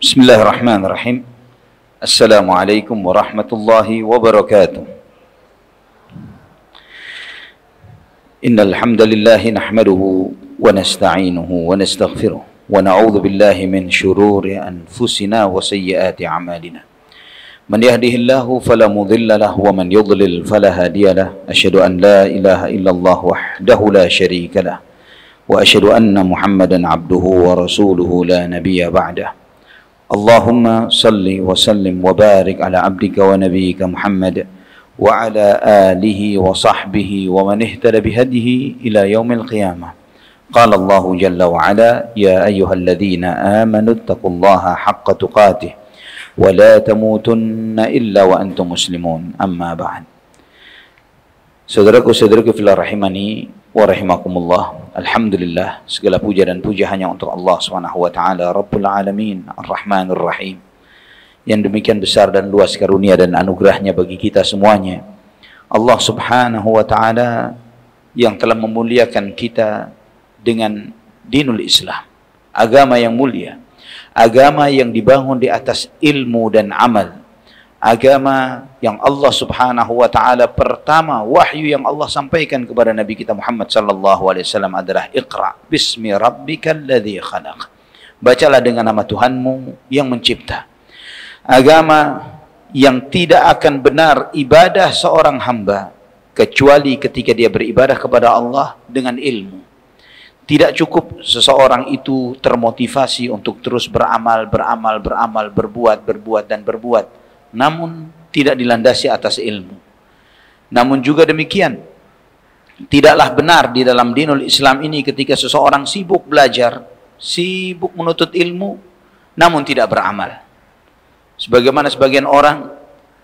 Bismillahirrahmanirrahim. Assalamualaikum warahmatullahi wabarakatuh. Innal hamdalillah nahmaduhu wa nasta'inuhu wa nastaghfiruh wa na'udzu billahi min shururi anfusina wa sayyiati a'malina. Man yahdihillahu fala mudilla lahu wa man yudlil fala hadiya lahu. Asyhadu an la ilaha illallah wahdahu la syarika lahu wa asyhadu anna Muhammadan abduhu wa rasuluhu la nabiyya ba'dahu. Allahumma salli wa sallim wa barik ala abdika wa nabiyyika Muhammad wa ala alihi wa sahbihi wa man ihtada bihadihi ila yaumil qiyamah. Qala Allahu jalla wa ala, ya ayyuhalladzina amanu taqullaha haqqa tuqatih wa la tamutunna illa wa antum muslimun. Amma ba'd. Saudaraku-saudaraku fillah rahimani wa rahimakumullah. Alhamdulillah, segala puja dan puja hanya untuk Allah Subhanahu wa taala, Rabbul Alamin, Ar-Rahmanur Rahim. Yang demikian besar dan luas karunia dan anugerahnya bagi kita semuanya. Allah Subhanahu wa taala yang telah memuliakan kita dengan dinul Islam, agama yang mulia, agama yang dibangun di atas ilmu dan amal, agama yang Allah Subhanahu wa taala pertama wahyu yang Allah sampaikan kepada Nabi kita Muhammad sallallahu alaihi wasallam adalah Iqra bismi rabbikal ladzi khalaq. Bacalah dengan nama Tuhanmu yang mencipta. Agama yang tidak akan benar ibadah seorang hamba kecuali ketika dia beribadah kepada Allah dengan ilmu. Tidak cukup seseorang itu termotivasi untuk terus beramal, berbuat dan berbuat, namun tidak dilandasi atas ilmu. Namun juga demikian, tidaklah benar di dalam dinul Islam ini ketika seseorang sibuk belajar, sibuk menuntut ilmu, namun tidak beramal. Sebagaimana sebagian orang,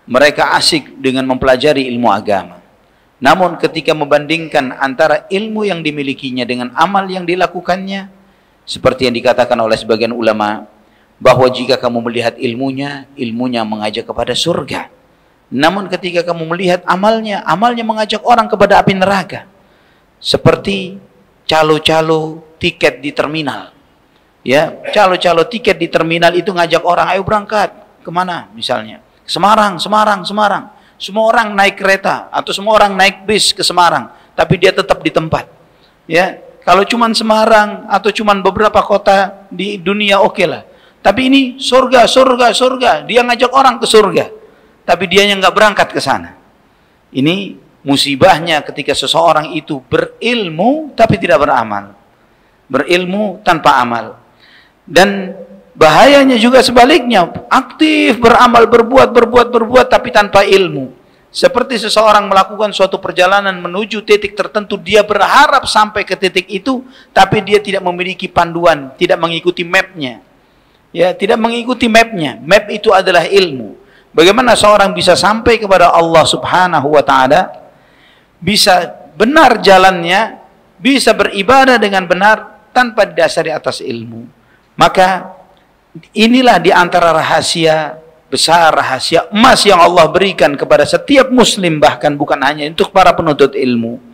mereka asik dengan mempelajari ilmu agama, namun ketika membandingkan antara ilmu yang dimilikinya dengan amal yang dilakukannya, seperti yang dikatakan oleh sebagian ulama, bahwa jika kamu melihat ilmunya, ilmunya mengajak kepada surga. Namun ketika kamu melihat amalnya, amalnya mengajak orang kepada api neraka. Seperti calo-calo tiket di terminal. Ya, calo-calo tiket di terminal itu ngajak orang, ayo berangkat. Kemana misalnya? Semarang. Semua orang naik kereta atau semua orang naik bis ke Semarang, tapi dia tetap di tempat. Ya, kalau cuman Semarang atau cuman beberapa kota di dunia oke lah. Tapi ini surga. Dia ngajak orang ke surga, tapi dianya nggak berangkat ke sana. Ini musibahnya ketika seseorang itu berilmu tapi tidak beramal, berilmu tanpa amal. Dan bahayanya juga sebaliknya, aktif beramal, berbuat tapi tanpa ilmu. Seperti seseorang melakukan suatu perjalanan menuju titik tertentu, dia berharap sampai ke titik itu, tapi dia tidak memiliki panduan, tidak mengikuti mapnya. Ya, tidak mengikuti mapnya. Map itu adalah ilmu. Bagaimana seorang bisa sampai kepada Allah Subhanahu wa taala, bisa benar jalannya, bisa beribadah dengan benar tanpa didasari atas ilmu. Maka inilah di antara rahasia besar, rahasia emas yang Allah berikan kepada setiap muslim, bahkan bukan hanya untuk para penuntut ilmu.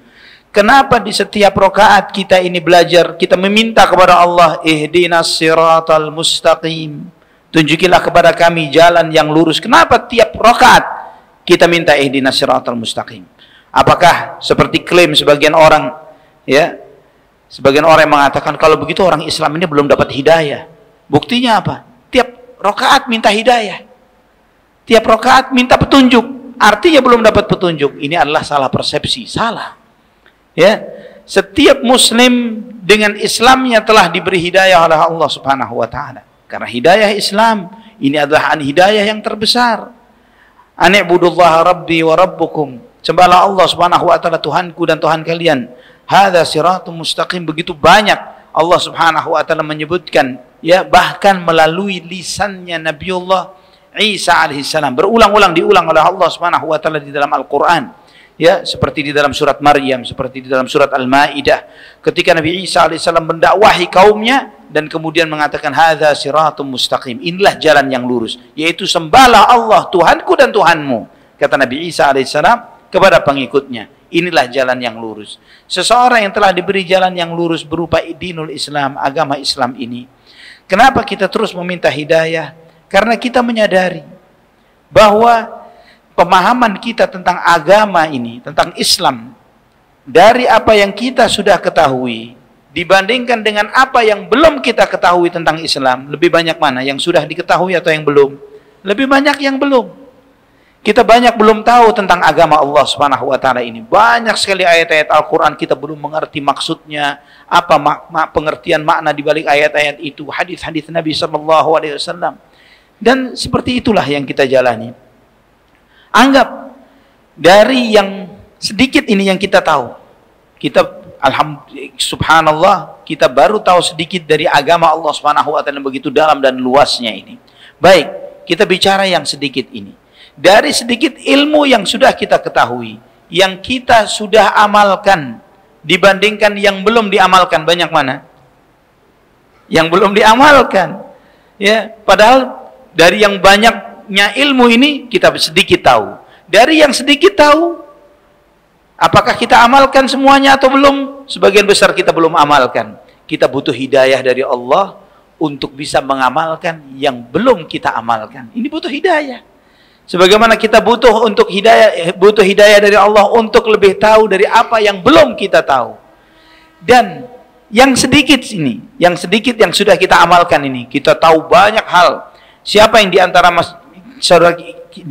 Kenapa di setiap rakaat kita ini belajar, kita meminta kepada Allah, ihdinas siratal mustaqim, tunjukilah kepada kami jalan yang lurus. Kenapa tiap rakaat kita minta ihdinas siratal mustaqim? Apakah seperti klaim sebagian orang, ya? Sebagian orang yang mengatakan kalau begitu orang Islam ini belum dapat hidayah. Buktinya apa? Tiap rakaat minta hidayah, tiap rakaat minta petunjuk, artinya belum dapat petunjuk. Ini adalah salah persepsi, salah. Ya, setiap muslim dengan Islamnya telah diberi hidayah oleh Allah Subhanahu wa taala. Karena hidayah Islam ini adalah hidayah yang terbesar. Ani'budullaha rabbi wa rabbukum. Sembahlah Allah Subhanahu wa taala Tuhanku dan Tuhan kalian. Hadza siratum mustaqim. Begitu banyak Allah Subhanahu wa taala menyebutkan, ya, bahkan melalui lisannya Nabiullah Isa alaihissalam, berulang-ulang diulang oleh Allah Subhanahu wa taala di dalam Al-Qur'an. Ya, seperti di dalam surat Maryam, seperti di dalam surat Al-Maidah, ketika Nabi Isa alaihissalam mendakwahi kaumnya dan kemudian mengatakan hadza siratum mustaqim, inilah jalan yang lurus, yaitu sembahlah Allah Tuhanku dan Tuhanmu, kata Nabi Isa alaihissalam kepada pengikutnya, inilah jalan yang lurus. Seseorang yang telah diberi jalan yang lurus berupa dinul Islam, agama Islam ini, Kenapa kita terus meminta hidayah? Karena kita menyadari bahwa pemahaman kita tentang agama ini, tentang Islam, dari apa yang kita sudah ketahui dibandingkan dengan apa yang belum kita ketahui tentang Islam, lebih banyak mana? Yang sudah diketahui atau yang belum? Lebih banyak yang belum. Kita banyak belum tahu tentang agama Allah Subhanahu wa taala ini. Banyak sekali ayat-ayat Al-Qur'an kita belum mengerti maksudnya, apa pengertian makna di balik ayat-ayat itu, hadis-hadis Nabi sallallahu alaihi wasallam. Dan seperti itulah yang kita jalani. Anggap dari yang sedikit ini yang kita tahu. Kita alhamdulillah subhanallah, kita baru tahu sedikit dari agama Allah Subhanahu wa taala begitu dalam dan luasnya ini. Baik, kita bicara yang sedikit ini. Dari sedikit ilmu yang sudah kita ketahui, yang kita sudah amalkan dibandingkan yang belum diamalkan, banyak mana? Yang belum diamalkan. Ya, padahal dari yang banyaknya ilmu ini kita sedikit tahu. Dari yang sedikit tahu, apakah kita amalkan semuanya atau belum? Sebagian besar kita belum amalkan. Kita butuh hidayah dari Allah untuk bisa mengamalkan yang belum kita amalkan. Ini butuh hidayah. Sebagaimana kita butuh hidayah dari Allah untuk lebih tahu dari apa yang belum kita tahu. Dan yang sedikit ini, yang sedikit yang sudah kita amalkan ini, kita tahu banyak hal. Siapa yang di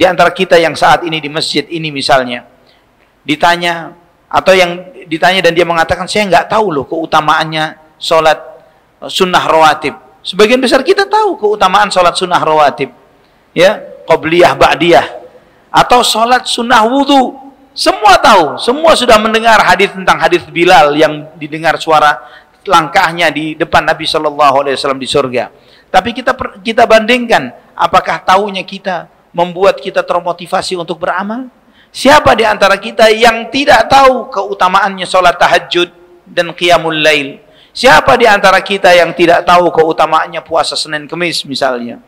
antara kita yang saat ini di masjid ini misalnya ditanya, atau yang ditanya dan dia mengatakan saya nggak tahu loh keutamaannya sholat sunnah rawatib. Sebagian besar kita tahu keutamaan sholat sunnah rawatib, ya, qabliyah, ba'diyah, atau sholat sunnah wudu. Semua tahu, semua sudah mendengar hadis tentang hadis Bilal yang didengar suara langkahnya di depan Nabi Shallallahu Alaihi Wasallam di surga. Tapi kita bandingkan, apakah tahunya kita membuat kita termotivasi untuk beramal? Siapa di antara kita yang tidak tahu keutamaannya sholat tahajud dan qiyamul lail? Siapa di antara kita yang tidak tahu keutamaannya puasa Senin Kemis misalnya?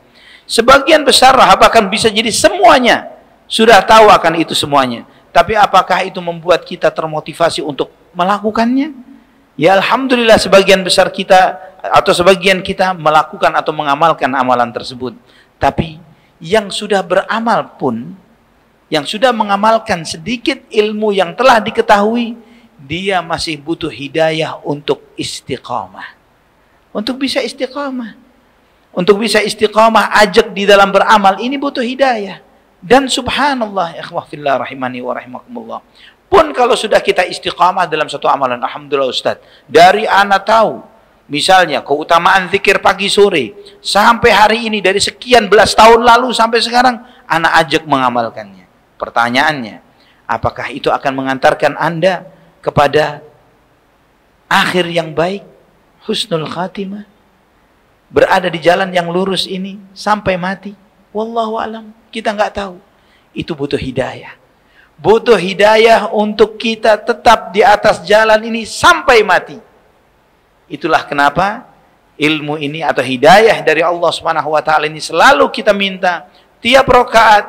Sebagian besar, bahkan bisa jadi semuanya sudah tahu akan itu semuanya. Tapi apakah itu membuat kita termotivasi untuk melakukannya? Ya alhamdulillah sebagian besar kita atau sebagian kita melakukan atau mengamalkan amalan tersebut. Tapi yang sudah beramal pun, yang sudah mengamalkan sedikit ilmu yang telah diketahui, dia masih butuh hidayah untuk istiqamah. Untuk bisa istiqamah. Untuk bisa istiqamah, ajak di dalam beramal, ini butuh hidayah. Dan subhanallah, ikhwah fillah rahimani wa rahimakumullah. Pun kalau sudah kita istiqamah dalam satu amalan, alhamdulillah Ustaz, dari anak tahu, misalnya keutamaan zikir pagi sore, sampai hari ini, dari sekian belas tahun lalu sampai sekarang, anak ajak mengamalkannya. Pertanyaannya, apakah itu akan mengantarkan Anda kepada akhir yang baik, husnul khatimah? Berada di jalan yang lurus ini sampai mati? Wallahu alam, kita nggak tahu. Itu butuh hidayah. Butuh hidayah untuk kita tetap di atas jalan ini sampai mati. Itulah kenapa ilmu ini atau hidayah dari Allah Subhanahu wa taala ini selalu kita minta tiap rakaat,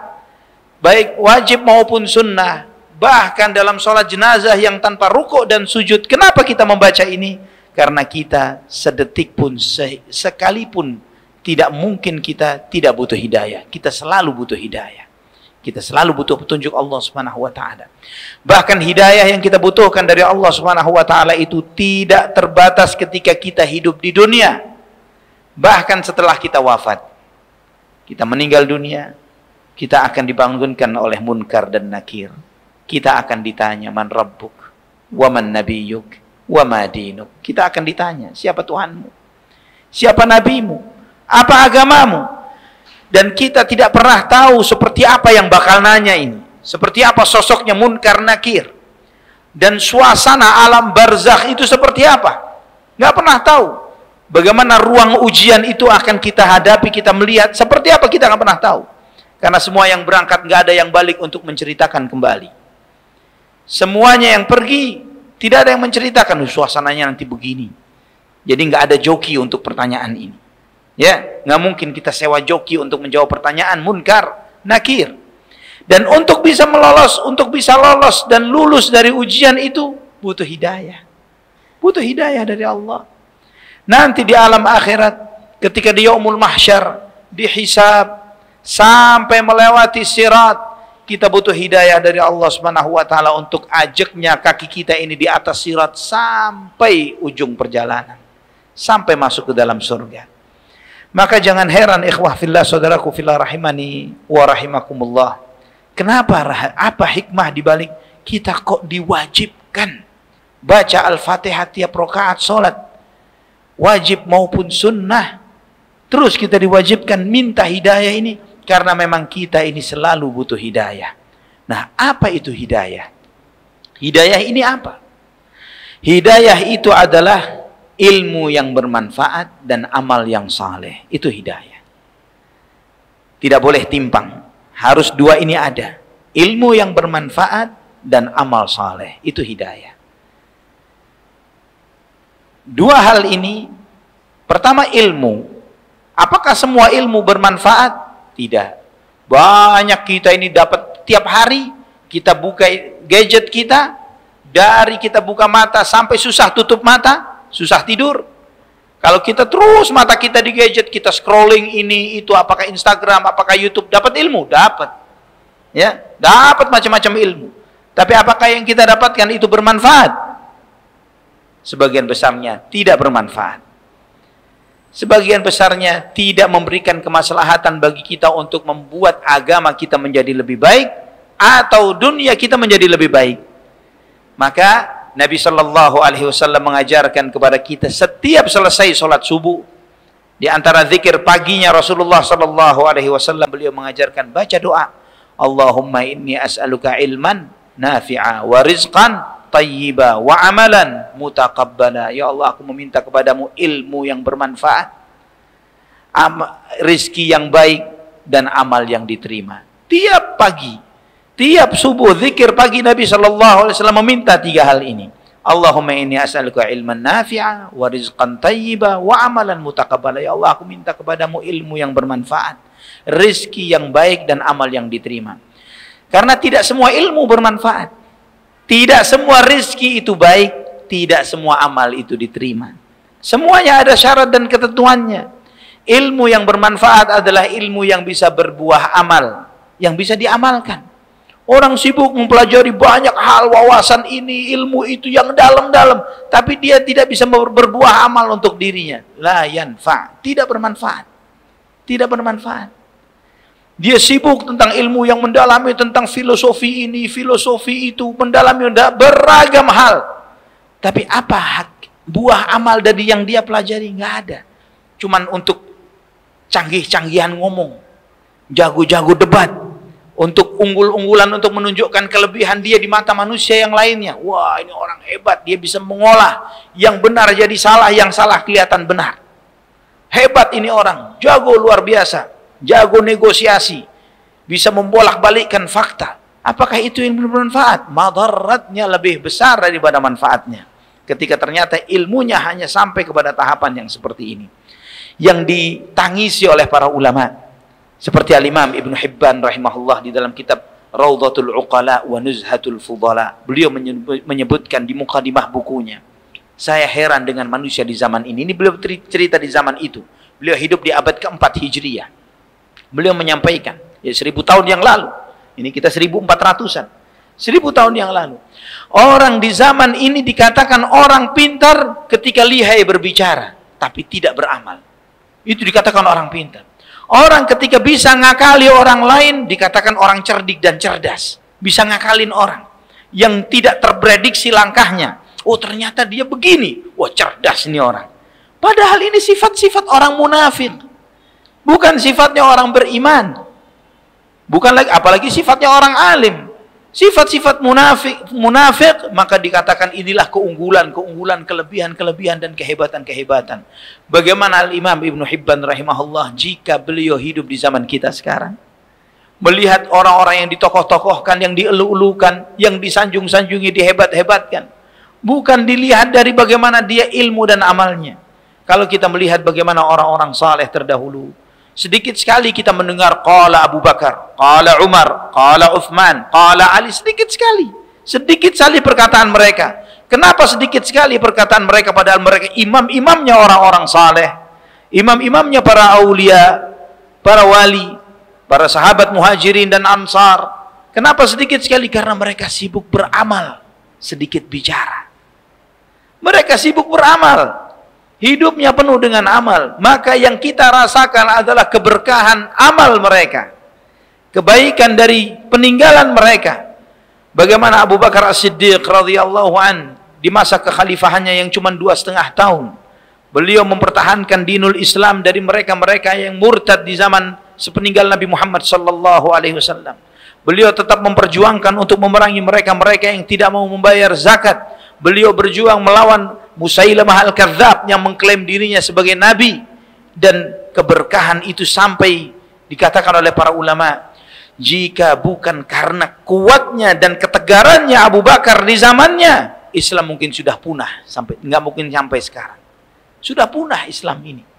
baik wajib maupun sunnah, bahkan dalam sholat jenazah yang tanpa rukuk dan sujud. Kenapa kita membaca ini? Karena kita sedetik pun, sekalipun tidak mungkin kita tidak butuh hidayah. Kita selalu butuh hidayah. Kita selalu butuh petunjuk Allah Subhanahu wa taala. Bahkan hidayah yang kita butuhkan dari Allah Subhanahu wa taala itu tidak terbatas ketika kita hidup di dunia. Bahkan setelah kita wafat, kita meninggal dunia, kita akan dibangunkan oleh munkar dan nakir. Kita akan ditanya, man rabbuk wa man nabiyyuk wa ma dinuk. Kita akan ditanya, siapa Tuhanmu? Siapa nabimu? Apa agamamu? Dan kita tidak pernah tahu seperti apa yang bakal nanya ini. Seperti apa sosoknya munkar nakir. Dan suasana alam barzakh itu seperti apa? Nggak pernah tahu. Bagaimana ruang ujian itu akan kita hadapi, kita melihat. Seperti apa kita nggak pernah tahu. Karena semua yang berangkat nggak ada yang balik untuk menceritakan kembali. Semuanya yang pergi, tidak ada yang menceritakan suasananya nanti begini. Jadi nggak ada joki untuk pertanyaan ini. Ya, nggak mungkin kita sewa joki untuk menjawab pertanyaan munkar, nakir. Dan untuk bisa lolos dan lulus dari ujian itu butuh hidayah. Butuh hidayah dari Allah. Nanti di alam akhirat ketika di yaumul mahsyar, dihisab sampai melewati sirat, kita butuh hidayah dari Allah Subhanahu wa taala untuk ajaknya kaki kita ini di atas sirat sampai ujung perjalanan, sampai masuk ke dalam surga. Maka jangan heran ikhwah fillah, saudaraku fillah rahimani wa rahimakumullah, kenapa, apa hikmah dibalik kita kok diwajibkan baca Al-Fatihah tiap rakaat salat, wajib maupun sunnah, terus kita diwajibkan minta hidayah ini? Karena memang kita ini selalu butuh hidayah. Nah, apa itu hidayah? Hidayah ini apa? Hidayah itu adalah ilmu yang bermanfaat dan amal yang saleh. Itu hidayah. Tidak boleh timpang. Harus dua ini ada. Ilmu yang bermanfaat dan amal saleh. Itu hidayah. Dua hal ini. Pertama, ilmu. Apakah semua ilmu bermanfaat? Tidak. Banyak kita ini dapat tiap hari, kita buka gadget kita, dari kita buka mata sampai susah tutup mata, susah tidur. Kalau kita terus mata kita di gadget, kita scrolling ini, itu, apakah Instagram, apakah YouTube, dapat ilmu? Dapat. Ya, dapat macam-macam ilmu. Tapi apakah yang kita dapatkan itu bermanfaat? Sebagian besarnya tidak bermanfaat. Sebagian besarnya tidak memberikan kemaslahatan bagi kita untuk membuat agama kita menjadi lebih baik atau dunia kita menjadi lebih baik. Maka Nabi Shallallahu Alaihi Wasallam mengajarkan kepada kita setiap selesai sholat subuh, di antara zikir paginya Rasulullah Shallallahu Alaihi Wasallam, beliau mengajarkan baca doa, Allahumma inni as'aluka ilman nafi'a wa rizqan tayyiba wa amalan mutaqabbala. Ya Allah, aku meminta kepadamu ilmu yang bermanfaat, rizki yang baik, dan amal yang diterima. Tiap pagi, tiap subuh zikir pagi Nabi sallallahu alaihi wasallam meminta tiga hal ini. Allahumma inni as'aluka ilman nafi'a wa rizqan tayyiba wa amalan mutaqabbala. Ya Allah, aku minta kepadamu ilmu yang bermanfaat, rizki yang baik, dan amal yang diterima. Karena tidak semua ilmu bermanfaat. Tidak semua rizki itu baik, tidak semua amal itu diterima. Semuanya ada syarat dan ketentuannya. Ilmu yang bermanfaat adalah ilmu yang bisa berbuah amal, yang bisa diamalkan. Orang sibuk mempelajari banyak hal, wawasan ini, ilmu itu yang dalam-dalam, tapi dia tidak bisa berbuah amal untuk dirinya. La yanfa', tidak bermanfaat. Tidak bermanfaat. Dia sibuk tentang ilmu yang mendalami tentang filosofi ini, filosofi itu, mendalami beragam hal. Tapi apa buah amal dari yang dia pelajari? Nggak ada. Cuman untuk canggih-canggihan ngomong, jago-jago debat, untuk unggul-unggulan, untuk menunjukkan kelebihan dia di mata manusia yang lainnya. Wah, ini orang hebat, dia bisa mengolah yang benar jadi salah, yang salah kelihatan benar. Hebat ini orang, jago luar biasa. Jago negosiasi, bisa membolak-balikkan fakta. Apakah itu yang bermanfaat? Madaratnya lebih besar daripada manfaatnya. Ketika ternyata ilmunya hanya sampai kepada tahapan yang seperti ini, yang ditangisi oleh para ulama, seperti Al-Imam Ibnu Hibban rahimahullah di dalam kitab Raudhatul Uqala wa Nuzhatul Fudala. Beliau menyebutkan di mukadimah bukunya, saya heran dengan manusia di zaman ini. Ini beliau cerita di zaman itu. Beliau hidup di abad keempat Hijriyah. Beliau menyampaikan, ya 1000 tahun yang lalu, ini kita 1400-an, 1000 tahun yang lalu, orang di zaman ini dikatakan orang pintar ketika lihai berbicara, tapi tidak beramal. Itu dikatakan orang pintar. Orang ketika bisa ngakali orang lain, dikatakan orang cerdik dan cerdas. Bisa ngakalin orang yang tidak terprediksi langkahnya. Oh, ternyata dia begini, wah cerdas ini orang. Padahal ini sifat-sifat orang munafik. Bukan sifatnya orang beriman. Bukan lagi, apalagi sifatnya orang alim. Sifat-sifat munafik, maka dikatakan inilah keunggulan, kelebihan, dan kehebatan. Bagaimana Al-Imam Ibnu Hibban rahimahullah jika beliau hidup di zaman kita sekarang? Melihat orang-orang yang ditokoh-tokohkan, yang dielu-elukan, yang disanjung-sanjungi, dihebat-hebatkan. Bukan dilihat dari bagaimana dia ilmu dan amalnya. Kalau kita melihat bagaimana orang-orang saleh terdahulu, sedikit sekali kita mendengar qala Abu Bakar, qala Umar, qala Uthman, qala Ali. Sedikit sekali perkataan mereka. Kenapa sedikit sekali perkataan mereka, padahal mereka imam-imamnya orang-orang saleh, imam-imamnya para aulia, para wali, para sahabat muhajirin dan ansar. Kenapa sedikit sekali? Karena mereka sibuk beramal, sedikit bicara. Mereka sibuk beramal, hidupnya penuh dengan amal. Maka yang kita rasakan adalah keberkahan amal mereka, kebaikan dari peninggalan mereka. Bagaimana Abu Bakar As-Siddiq radhiyallahu an di masa kekhalifahannya yang cuma 2,5 tahun, beliau mempertahankan dinul Islam dari mereka-mereka yang murtad di zaman sepeninggal Nabi Muhammad sallallahu alaihi wasallam. Beliau tetap memperjuangkan untuk memerangi mereka-mereka yang tidak mau membayar zakat. Beliau berjuang melawan Musailamah al-Kadzdzab yang mengklaim dirinya sebagai nabi. Dan keberkahan itu sampai dikatakan oleh para ulama, jika bukan karena kuatnya dan ketegarannya Abu Bakar di zamannya, Islam mungkin sudah punah, sampai nggak mungkin sampai sekarang. Sudah punah Islam ini.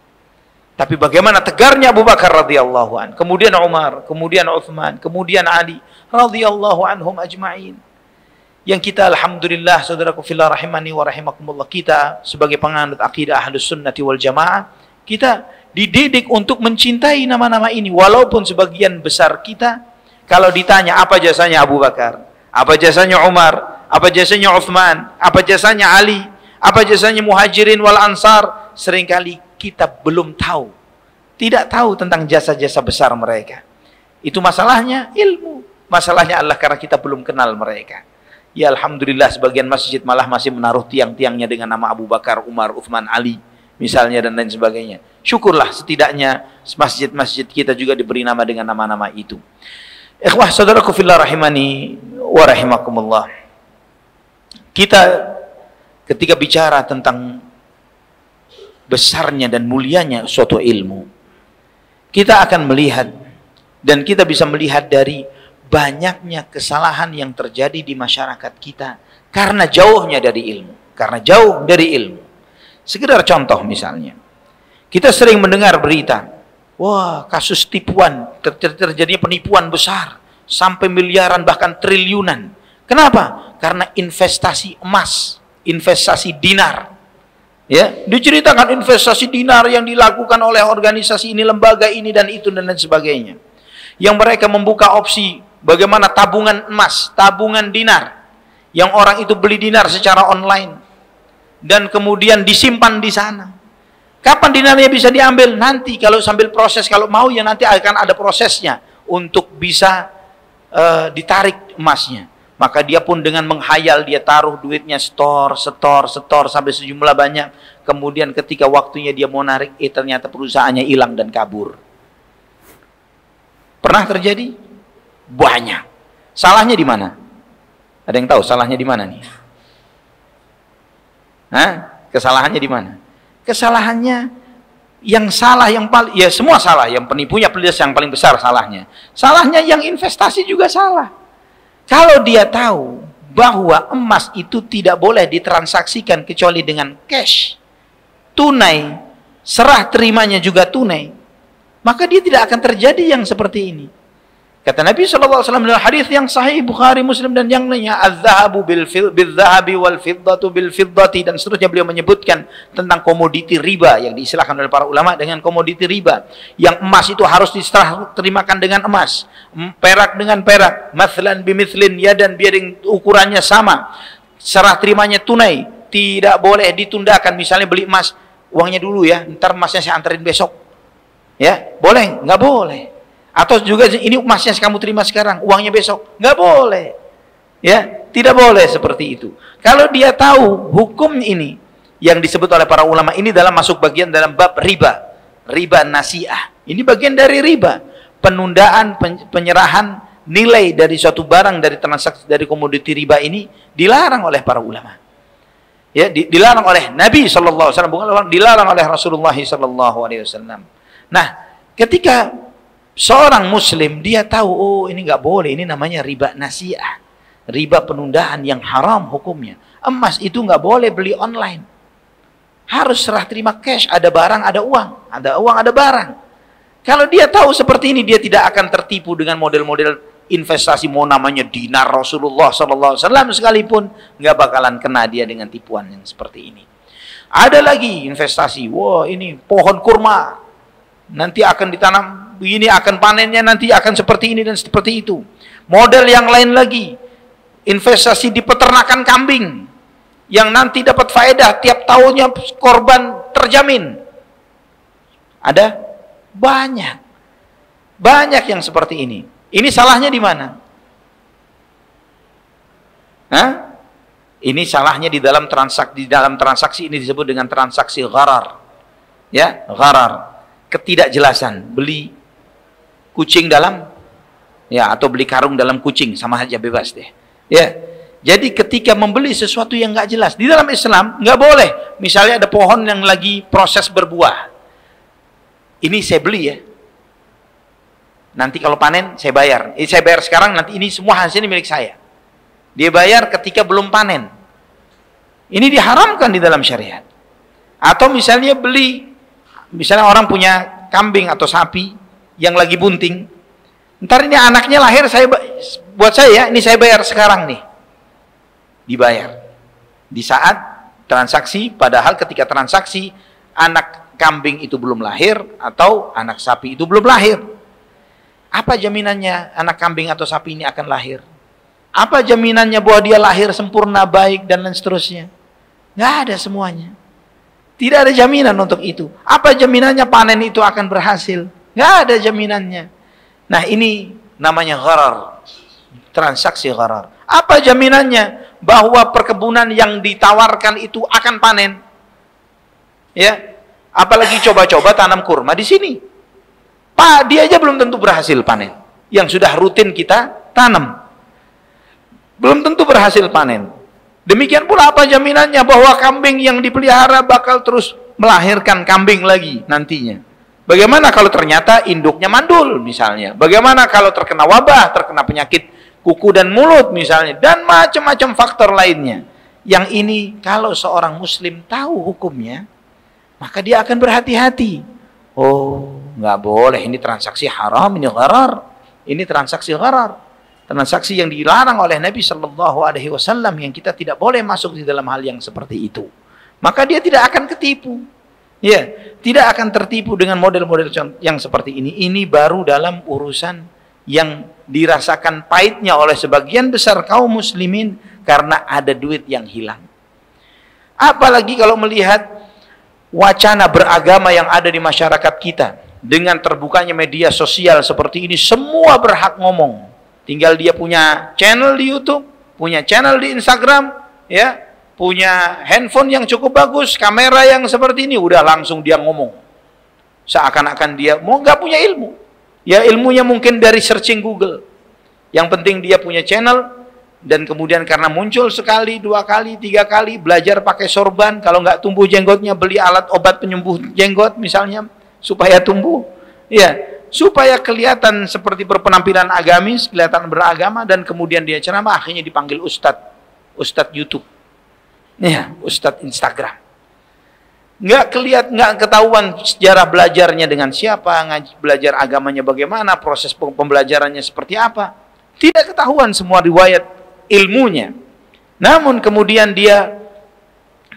Tapi bagaimana tegarnya Abu Bakar radhiyallahu an, kemudian Umar, kemudian Utsman, kemudian Ali radhiyallahu anhum ajma'in. Yang kita alhamdulillah, saudaraku fillah rahimani wa rahimakumullah, kita sebagai penganut akidah Ahlus Sunnati wal Jamaah, kita dididik untuk mencintai nama-nama ini. Walaupun sebagian besar kita kalau ditanya apa jasanya Abu Bakar, apa jasanya Umar, apa jasanya Utsman, apa jasanya Ali, apa jasanya Muhajirin wal Ansar, seringkali kita belum tahu, tidak tahu tentang jasa-jasa besar mereka. Itu masalahnya ilmu. Masalahnya adalah karena kita belum kenal mereka. Ya alhamdulillah, sebagian masjid malah masih menaruh tiang-tiangnya dengan nama Abu Bakar, Umar, Utsman, Ali misalnya, dan lain sebagainya. Syukurlah setidaknya masjid-masjid kita juga diberi nama dengan nama-nama itu. Ikhwah saudaraku fillah rahimani wa rahimakumullah. Kita ketika bicara tentang besarnya dan mulianya suatu ilmu, kita akan melihat, dan kita bisa melihat dari banyaknya kesalahan yang terjadi di masyarakat kita karena jauhnya dari ilmu, karena jauh dari ilmu. Sekedar contoh misalnya, kita sering mendengar berita, wah kasus tipuan, terjadinya penipuan besar sampai miliaran bahkan triliunan. Kenapa? Karena investasi emas, investasi dinar. Ya, diceritakan investasi dinar yang dilakukan oleh organisasi ini, lembaga ini dan itu dan lain sebagainya. Yang mereka membuka opsi bagaimana tabungan emas, tabungan dinar, yang orang itu beli dinar secara online dan kemudian disimpan di sana. Kapan dinarnya bisa diambil? Nanti kalau sambil proses, kalau mau ya nanti akan ada prosesnya untuk bisa ditarik emasnya. Maka dia pun dengan menghayal, dia taruh duitnya setor sampai sejumlah banyak. Kemudian ketika waktunya dia mau narik, ternyata perusahaannya hilang dan kabur. Pernah terjadi? Banyak. Salahnya di mana? Ada yang tahu salahnya di mana nih? Hah? Kesalahannya di mana? Kesalahannya yang salah, yang paling, ya semua salah. Yang penipunya pelis yang paling besar salahnya. Salahnya yang investasi juga salah. Kalau dia tahu bahwa emas itu tidak boleh ditransaksikan kecuali dengan cash, tunai, serah terimanya juga tunai, maka dia tidak akan terjadi yang seperti ini. Kata Nabi SAW dalam hadis yang sahih Bukhari, Muslim dan yang lainnya, az-zahabu bil-zahabi wal-fiddatu bil-fiddati, dan seterusnya. Beliau menyebutkan tentang komoditi riba yang diistilahkan oleh para ulama dengan komoditi riba. Yang emas itu harus diserah terimakan dengan emas, perak dengan perak, mathlan bimithlin yadan, biaring ukurannya sama, serah terimanya tunai, tidak boleh ditundakan. Misalnya beli emas, uangnya dulu ya, ntar emasnya saya anterin besok. Ya, boleh? Nggak boleh. Atau juga ini emasnya kamu terima sekarang, uangnya besok. Nggak boleh. Ya, tidak boleh seperti itu. Kalau dia tahu hukum ini yang disebut oleh para ulama ini dalam masuk bagian dalam bab riba. Riba nasi'ah. Ini bagian dari riba. Penundaan penyerahan nilai dari suatu barang dari transaksi dari komoditi riba ini dilarang oleh para ulama. Ya, dilarang oleh Nabi sallallahu alaihi wasallam, bukan dilarang oleh Rasulullah sallallahu alaihi wasallam. Nah, ketika seorang muslim dia tahu, oh ini nggak boleh, ini namanya riba nasi'ah, riba penundaan yang haram hukumnya. Emas itu nggak boleh beli online, harus serah terima cash, ada barang ada uang, ada uang ada barang. Kalau dia tahu seperti ini, dia tidak akan tertipu dengan model-model investasi, mau namanya dinar Rasulullah SAW sekalipun, nggak bakalan kena dia dengan tipuan yang seperti ini. Ada lagi investasi, wah ini pohon kurma, nanti akan ditanam, ini akan panennya nanti akan seperti ini dan seperti itu. Model yang lain lagi, investasi di peternakan kambing, yang nanti dapat faedah tiap tahunnya korban terjamin. Ada banyak yang seperti ini. Ini salahnya di mana? Hah? Ini salahnya di dalam transaksi ini disebut dengan transaksi gharar. Ya, gharar. Ketidakjelasan. Beli kucing dalam, ya, atau beli karung dalam kucing, sama aja, bebas deh. Ya. Jadi ketika membeli sesuatu yang nggak jelas, di dalam Islam nggak boleh. Misalnya ada pohon yang lagi proses berbuah. Ini saya beli ya. Nanti kalau panen saya bayar. Ini saya bayar sekarang, nanti ini semua hasilnya milik saya. Dia bayar ketika belum panen. Ini diharamkan di dalam syariat. Atau misalnya misalnya orang punya kambing atau sapi yang lagi bunting. Ntar ini anaknya lahir, buat saya, ini saya bayar sekarang nih. Dibayar. Di saat transaksi, padahal ketika transaksi anak kambing itu belum lahir atau anak sapi itu belum lahir. Apa jaminannya anak kambing atau sapi ini akan lahir? Apa jaminannya bahwa dia lahir sempurna, baik, dan lain seterusnya? Nggak ada semuanya. Tidak ada jaminan untuk itu. Apa jaminannya panen itu akan berhasil? Nggak ada jaminannya. Nah, ini namanya gharar. Transaksi gharar. Apa jaminannya bahwa perkebunan yang ditawarkan itu akan panen? Ya, apalagi coba-coba tanam kurma di sini. Pak, dia aja belum tentu berhasil panen. Yang sudah rutin kita tanam, belum tentu berhasil panen. Demikian pula apa jaminannya bahwa kambing yang dipelihara bakal terus melahirkan kambing lagi nantinya? Bagaimana kalau ternyata induknya mandul misalnya? Bagaimana kalau terkena wabah, terkena penyakit kuku dan mulut misalnya, dan macam-macam faktor lainnya? Yang ini kalau seorang muslim tahu hukumnya, maka dia akan berhati-hati. Oh, nggak boleh, ini transaksi haram, ini gharar. Ini transaksi gharar. Transaksi yang dilarang oleh Nabi Shallallahu Alaihi Wasallam, yang kita tidak boleh masuk di dalam hal yang seperti itu. Maka dia tidak akan ketipu. Ya, tidak akan tertipu dengan model-model yang seperti ini. Ini baru dalam urusan yang dirasakan pahitnya oleh sebagian besar kaum muslimin karena ada duit yang hilang. Apalagi kalau melihat wacana beragama yang ada di masyarakat kita, dengan terbukanya media sosial seperti ini, semua berhak ngomong. Tinggal dia punya channel di YouTube, punya channel di Instagram, ya, punya handphone yang cukup bagus, kamera yang seperti ini, udah langsung dia ngomong. Seakan-akan dia mau nggak punya ilmu. Ya, ilmunya mungkin dari searching Google. Yang penting dia punya channel, dan kemudian karena muncul sekali, 2 kali, 3 kali, belajar pakai sorban, kalau nggak tumbuh jenggotnya, beli alat obat penyembuh jenggot misalnya, supaya tumbuh. Ya, supaya kelihatan seperti berpenampilan agamis, kelihatan beragama, dan kemudian dia ceramah, akhirnya dipanggil Ustadz YouTube. Ya, Ustadz Instagram. Nggak ketahuan sejarah belajarnya dengan siapa, belajar agamanya bagaimana, proses pembelajarannya seperti apa. Tidak ketahuan semua riwayat ilmunya. Namun kemudian dia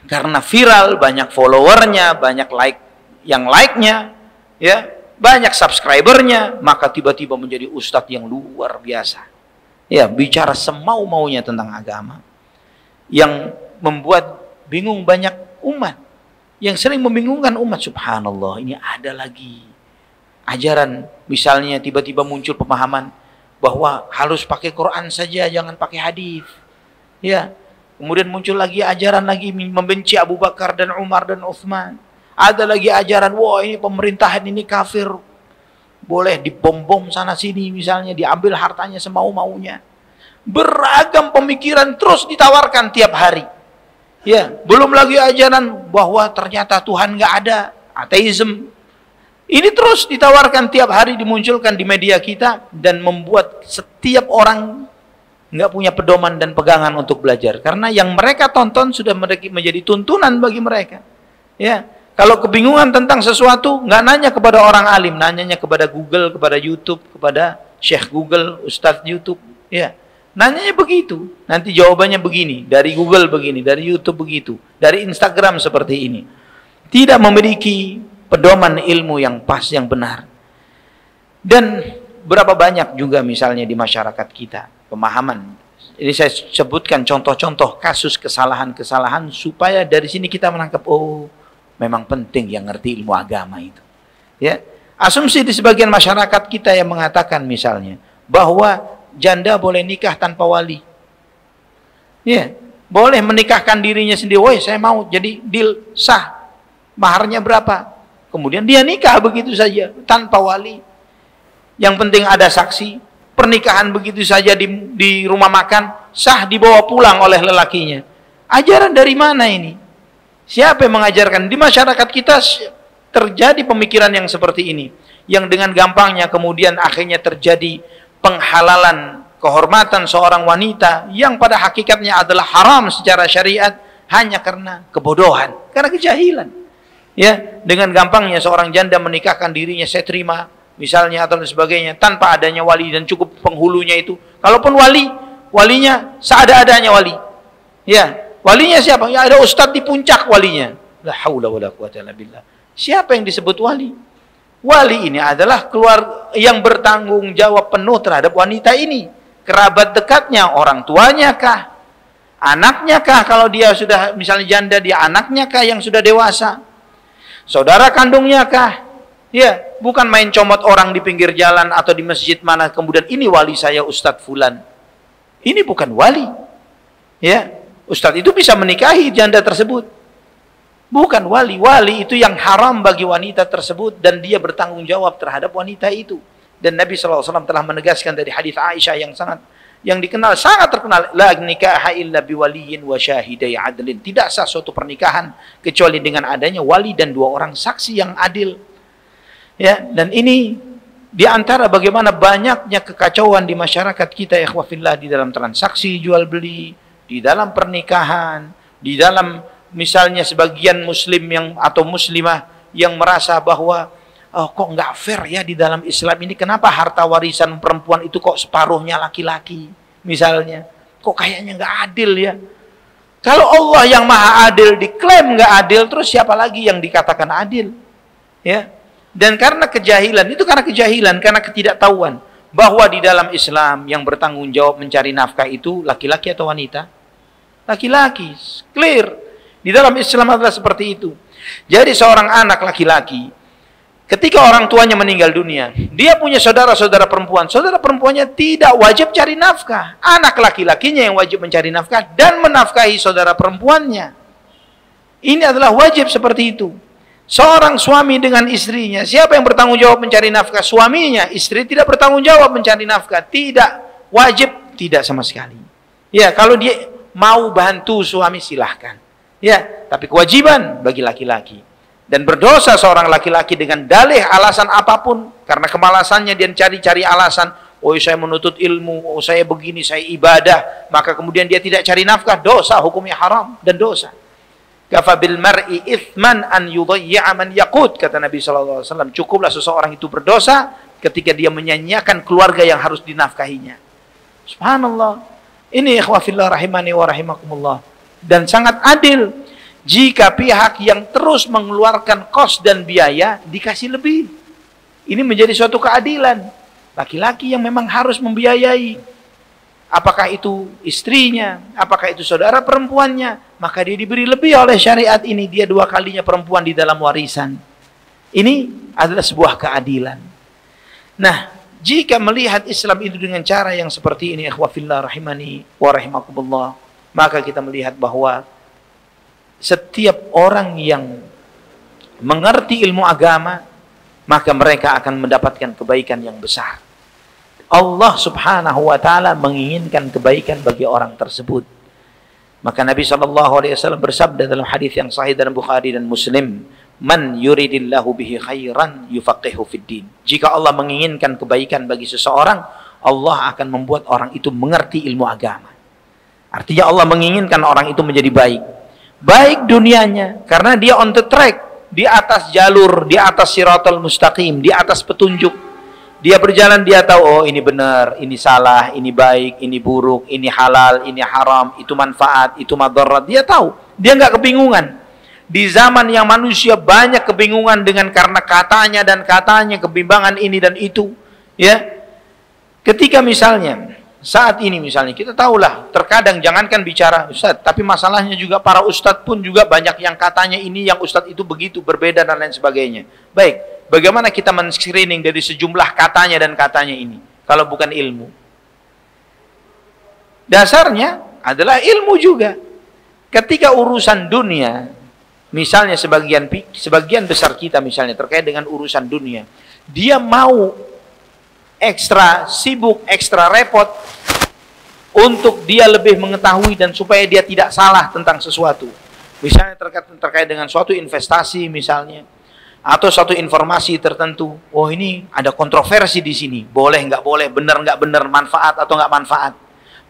karena viral, banyak followernya, banyak like-nya, ya, banyak subscribernya, maka tiba-tiba menjadi ustadz yang luar biasa. Ya, bicara semau-maunya tentang agama, yang membuat bingung banyak umat, yang sering membingungkan umat. Subhanallah, ini ada lagi ajaran, misalnya tiba-tiba muncul pemahaman bahwa harus pakai Quran saja, jangan pakai hadis. Ya, kemudian muncul lagi ajaran lagi membenci Abu Bakar dan Umar dan Utsman. Ada lagi ajaran, wah ini pemerintahan ini kafir, boleh dibom-bom sana sini misalnya, diambil hartanya semau-maunya. Beragam pemikiran terus ditawarkan tiap hari. Ya, belum lagi ajaran bahwa ternyata Tuhan nggak ada, ateisme. Ini terus ditawarkan tiap hari, dimunculkan di media kita, dan membuat setiap orang nggak punya pedoman dan pegangan untuk belajar. Karena yang mereka tonton sudah menjadi tuntunan bagi mereka. Ya, kalau kebingungan tentang sesuatu, nggak nanya kepada orang alim, nanyanya kepada Google, kepada YouTube, kepada Syekh Google, Ustadz YouTube. Ya, Nanyanya begitu, nanti jawabannya begini, dari Google begini, dari YouTube begitu, dari Instagram seperti ini. Tidak memiliki pedoman ilmu yang pas, yang benar. Dan berapa banyak juga misalnya di masyarakat kita pemahaman. Ini saya sebutkan contoh-contoh kasus kesalahan-kesalahan supaya dari sini kita menangkap, oh, memang penting yang ngerti ilmu agama itu. Ya, asumsi di sebagian masyarakat kita yang mengatakan misalnya bahwa janda boleh nikah tanpa wali. Ya, boleh menikahkan dirinya sendiri. Woi, saya mau, jadi deal sah. Maharnya berapa? Kemudian dia nikah begitu saja tanpa wali. Yang penting ada saksi. Pernikahan begitu saja di rumah makan sah, dibawa pulang oleh lelakinya. Ajaran dari mana ini? Siapa yang mengajarkan? Di masyarakat kita terjadi pemikiran yang seperti ini, yang dengan gampangnya kemudian akhirnya terjadi penghalalan kehormatan seorang wanita yang pada hakikatnya adalah haram secara syariat hanya karena kebodohan, karena kejahilan. Ya, dengan gampangnya seorang janda menikahkan dirinya, saya terima misalnya atau sebagainya tanpa adanya wali, dan cukup penghulunya itu. Kalaupun walinya seada-adanya wali. Ya, walinya siapa? Ya, ada ustadz di puncak walinya. La haula wala quwata illa billah. Siapa yang disebut wali? Wali ini adalah keluarga yang bertanggung jawab penuh terhadap wanita ini. Kerabat dekatnya, orang tuanya kah? Anaknya kah? Kalau dia sudah misalnya janda, dia anaknya kah yang sudah dewasa? Saudara kandungnya kah? Ya, bukan main comot orang di pinggir jalan atau di masjid mana kemudian ini wali saya Ustadz Fulan. Ini bukan wali. Ya, Ustadz itu bisa menikahi janda tersebut. Bukan wali. Wali itu yang haram bagi wanita tersebut dan dia bertanggung jawab terhadap wanita itu. Dan Nabi SAW telah menegaskan dari hadis Aisyah yang dikenal, sangat terkenal, la nikaha illa biwaliyin wa syahidai adlin. Tidak sah suatu pernikahan kecuali dengan adanya wali dan dua orang saksi yang adil. Ya, dan ini di antara bagaimana banyaknya kekacauan di masyarakat kita, ikhwafillah, di dalam transaksi jual beli, di dalam pernikahan, di dalam misalnya sebagian muslim yang atau muslimah yang merasa bahwa oh, kok nggak fair ya di dalam Islam ini, kenapa harta warisan perempuan itu kok separuhnya laki-laki misalnya, kok kayaknya nggak adil ya. Kalau Allah yang maha adil diklaim nggak adil, terus siapa lagi yang dikatakan adil? Ya. Dan karena kejahilan, itu karena kejahilan, karena ketidaktahuan bahwa di dalam Islam yang bertanggung jawab mencari nafkah itu laki-laki atau wanita? Laki-laki, clear. Di dalam Islam adalah seperti itu. Jadi seorang anak laki-laki, ketika orang tuanya meninggal dunia, dia punya saudara-saudara perempuan. Saudara perempuannya tidak wajib cari nafkah. Anak laki-lakinya yang wajib mencari nafkah dan menafkahi saudara perempuannya. Ini adalah wajib seperti itu. Seorang suami dengan istrinya, siapa yang bertanggung jawab mencari nafkah? Suaminya. Istri tidak bertanggung jawab mencari nafkah. Tidak wajib, tidak sama sekali. Ya, kalau dia mau bantu suami silahkan. Ya, tapi kewajiban bagi laki-laki. Dan berdosa seorang laki-laki dengan dalih alasan apapun, karena kemalasannya dia cari-cari alasan, oh saya menuntut ilmu, oh saya begini, saya ibadah, maka kemudian dia tidak cari nafkah, dosa, hukumnya haram dan dosa. Kafa bil mar'i ithman an yudayya man yaqut, kata Nabi sallallahu alaihi wasallam, cukuplah seseorang itu berdosa ketika dia menyanyiakan keluarga yang harus dinafkahinya. Subhanallah. Ini ikhwafillah rahimani wa rahimakumullah. Dan sangat adil jika pihak yang terus mengeluarkan kos dan biaya dikasih lebih. Ini menjadi suatu keadilan. Laki-laki yang memang harus membiayai, apakah itu istrinya, apakah itu saudara perempuannya, maka dia diberi lebih oleh syariat ini. Dia dua kalinya perempuan di dalam warisan. Ini adalah sebuah keadilan. Nah, jika melihat Islam itu dengan cara yang seperti ini, ikhwafillah rahimani wa rahimakumullah, maka kita melihat bahwa setiap orang yang mengerti ilmu agama, maka mereka akan mendapatkan kebaikan yang besar. Allah subhanahu wa ta'ala menginginkan kebaikan bagi orang tersebut. Maka Nabi SAW bersabda dalam hadis yang sahih dalam Bukhari dan Muslim, man yuridillahu bihi khairan yufaqihu fid din. Jika Allah menginginkan kebaikan bagi seseorang, Allah akan membuat orang itu mengerti ilmu agama. Artinya Allah menginginkan orang itu menjadi baik. Baik dunianya, karena dia on the track, di atas jalur, di atas siratal mustaqim, di atas petunjuk. Dia berjalan, dia tahu, oh ini benar, ini salah, ini baik, ini buruk, ini halal, ini haram, itu manfaat, itu madarat. Dia tahu, dia nggak kebingungan. Di zaman yang manusia banyak kebingungan dengan karena katanya dan katanya, kebimbangan ini dan itu, ya. Ketika misalnya saat ini misalnya kita tahulah, terkadang jangankan bicara ustadz, tapi masalahnya juga para ustadz pun juga banyak yang katanya ini, yang ustadz itu begitu, berbeda dan lain sebagainya. Baik, bagaimana kita men-screening dari sejumlah katanya dan katanya ini kalau bukan ilmu? Dasarnya adalah ilmu juga. Ketika urusan dunia, misalnya sebagian besar kita misalnya terkait dengan urusan dunia, dia mau ekstra sibuk, ekstra repot untuk dia lebih mengetahui dan supaya dia tidak salah tentang sesuatu. Misalnya terkait dengan suatu investasi misalnya, atau suatu informasi tertentu. Oh ini ada kontroversi di sini, boleh nggak boleh, benar nggak benar, manfaat atau nggak manfaat.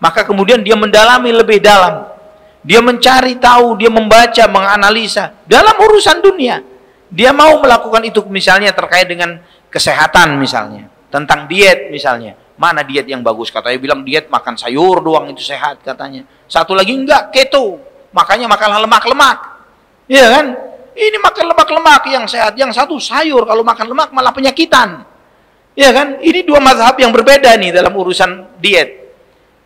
Maka kemudian dia mendalami lebih dalam. Dia mencari tahu, dia membaca, menganalisa dalam urusan dunia. Dia mau melakukan itu misalnya terkait dengan kesehatan misalnya. Tentang diet misalnya, mana diet yang bagus? Katanya bilang diet makan sayur doang itu sehat katanya. Satu lagi enggak, keto, makanya makan lemak-lemak. Iya kan? Ini makan lemak-lemak yang sehat, yang satu sayur, kalau makan lemak malah penyakitan. Iya kan? Ini dua mazhab yang berbeda nih dalam urusan diet.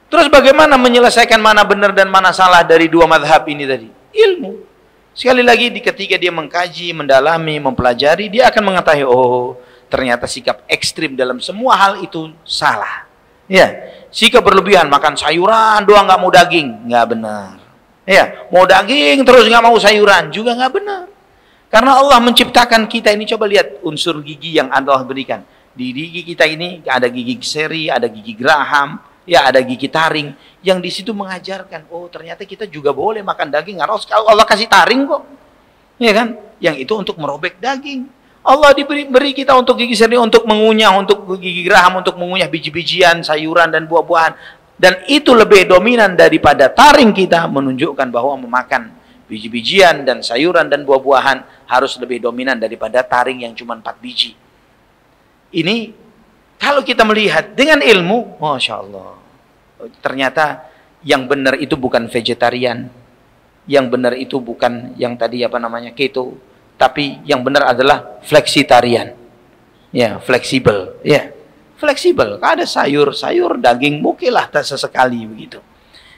Terus bagaimana menyelesaikan mana benar dan mana salah dari dua mazhab ini tadi? Ilmu. Sekali lagi ketika dia mengkaji, mendalami, mempelajari, dia akan mengetahui, oh ternyata sikap ekstrim dalam semua hal itu salah. Ya, sikap berlebihan makan sayuran doang nggak mau daging, nggak benar. Ya, mau daging terus nggak mau sayuran juga nggak benar. Karena Allah menciptakan kita ini, coba lihat unsur gigi yang Allah berikan. Di gigi kita ini ada gigi seri, ada gigi geraham, ya ada gigi taring. Yang di situ mengajarkan, oh ternyata kita juga boleh makan daging. Harus kalau Allah kasih taring kok, ya kan? Yang itu untuk merobek daging. Allah beri kita untuk gigi seri, untuk mengunyah, untuk gigi geraham, untuk mengunyah biji-bijian, sayuran dan buah-buahan. Dan itu lebih dominan daripada taring kita, menunjukkan bahwa memakan biji-bijian dan sayuran dan buah-buahan harus lebih dominan daripada taring yang cuma 4 biji. Ini kalau kita melihat dengan ilmu, Masya Allah, ternyata yang benar itu bukan vegetarian, yang benar itu bukan yang tadi apa namanya keto, tapi yang benar adalah fleksitarian. Ya, fleksibel, ya. Fleksibel. Ada sayur, daging, mungkinlah sesekali begitu.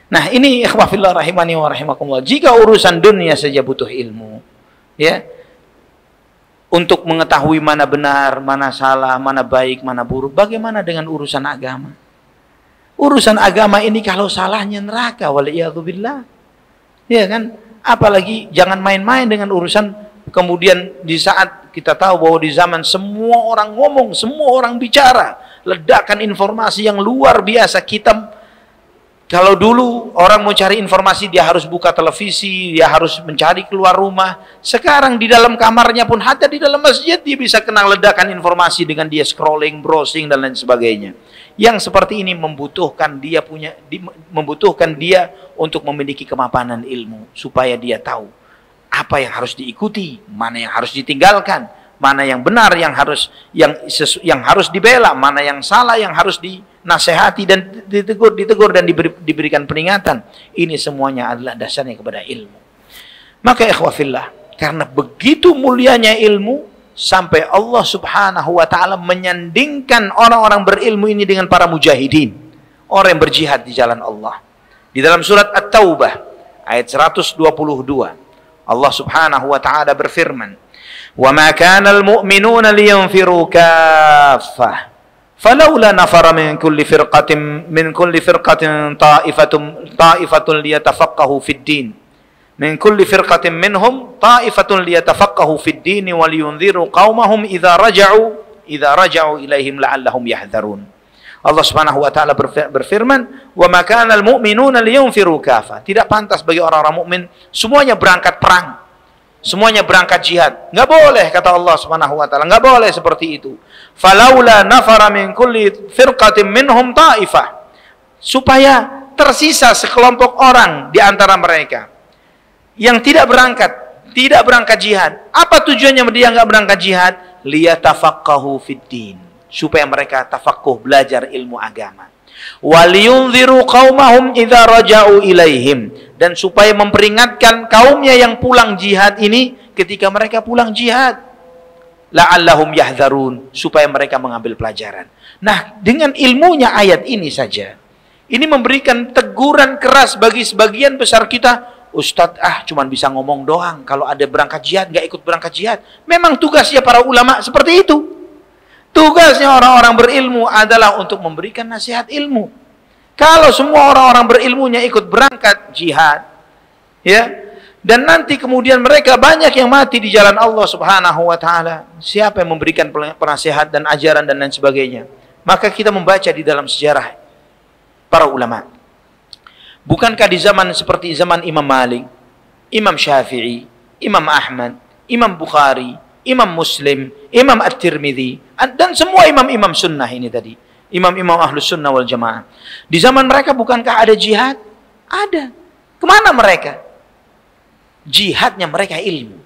Nah, ini ikhwah fillah rahimani wa rahimakumullah. Jika urusan dunia saja butuh ilmu, ya. Untuk mengetahui mana benar, mana salah, mana baik, mana buruk, bagaimana dengan urusan agama? Urusan agama ini kalau salahnya neraka, waliyadzubillah. Ya kan? Apalagi jangan main-main dengan urusan. Kemudian di saat kita tahu bahwa di zaman semua orang ngomong, semua orang bicara, ledakan informasi yang luar biasa. Kita kalau dulu orang mau cari informasi dia harus buka televisi, dia harus mencari keluar rumah. Sekarang di dalam kamarnya pun, hatta di dalam masjid dia bisa kena ledakan informasi dengan dia scrolling, browsing dan lain sebagainya. Yang seperti ini membutuhkan dia untuk memiliki kemapanan ilmu supaya dia tahu apa yang harus diikuti, mana yang harus ditinggalkan, mana yang benar yang harus dibela, mana yang salah yang harus dinasehati dan ditegur dan diberikan peringatan. Ini semuanya adalah dasarnya kepada ilmu. Maka ikhwah fillah, karena begitu mulianya ilmu sampai Allah Subhanahu wa taala menyandingkan orang-orang berilmu ini dengan para mujahidin, orang yang berjihad di jalan Allah. Di dalam surat At-Taubah ayat 122 Allah Subhanahu wa taala berfirman, "Wa ma kana al-mu'minuna liyanfiru kaffah, falawla nafara min kulli firqatin ta'ifatun liyatafaqahu fid din. Min kulli firqatin minhum ta'ifatun liyatafaqahu fid din wa liyunziru qaumahum idza raja'u ilaihim la'allahum yahdharun." Allah Subhanahu wa taala berfirman, "Wa ma kana al-mu'minuna liyunfiru kaffah." Tidak pantas bagi orang-orang mukmin semuanya berangkat perang, semuanya berangkat jihad. Enggak boleh, kata Allah Subhanahu wa taala, enggak boleh seperti itu. Falaula nafara min kulli firqatin minhum ta'ifah. Supaya tersisa sekelompok orang di antara mereka yang tidak berangkat jihad. Apa tujuannya dia enggak berangkat jihad? Liyatafaqahu fid din. supaya mereka tafaqquh, belajar ilmu agama. Waliyunziru qaumahum idza raja'u ilaihim, dan supaya memperingatkan kaumnya yang pulang jihad ini ketika mereka pulang jihad. La'allahum yahdharun, supaya mereka mengambil pelajaran. Nah, dengan ilmunya ayat ini saja, ini memberikan teguran keras bagi sebagian besar kita. Ustadz, cuman bisa ngomong doang. Kalau ada berangkat jihad, nggak ikut berangkat jihad. Memang tugasnya para ulama seperti itu. Tugasnya orang-orang berilmu adalah untuk memberikan nasihat ilmu. Kalau semua orang-orang berilmunya ikut berangkat jihad, ya, dan nanti kemudian mereka banyak yang mati di jalan Allah Subhanahu wa taala, siapa yang memberikan penasihat dan ajaran dan lain sebagainya? Maka kita membaca di dalam sejarah para ulama. Bukankah di zaman seperti zaman Imam Malik, Imam Syafi'i, Imam Ahmad, Imam Bukhari, Imam Muslim, Imam At-Tirmidzi, dan semua imam-imam sunnah ini tadi, imam-imam ahlus sunnah wal jamaah, di zaman mereka bukankah ada jihad? Ada. Kemana mereka? Jihadnya mereka ilmu.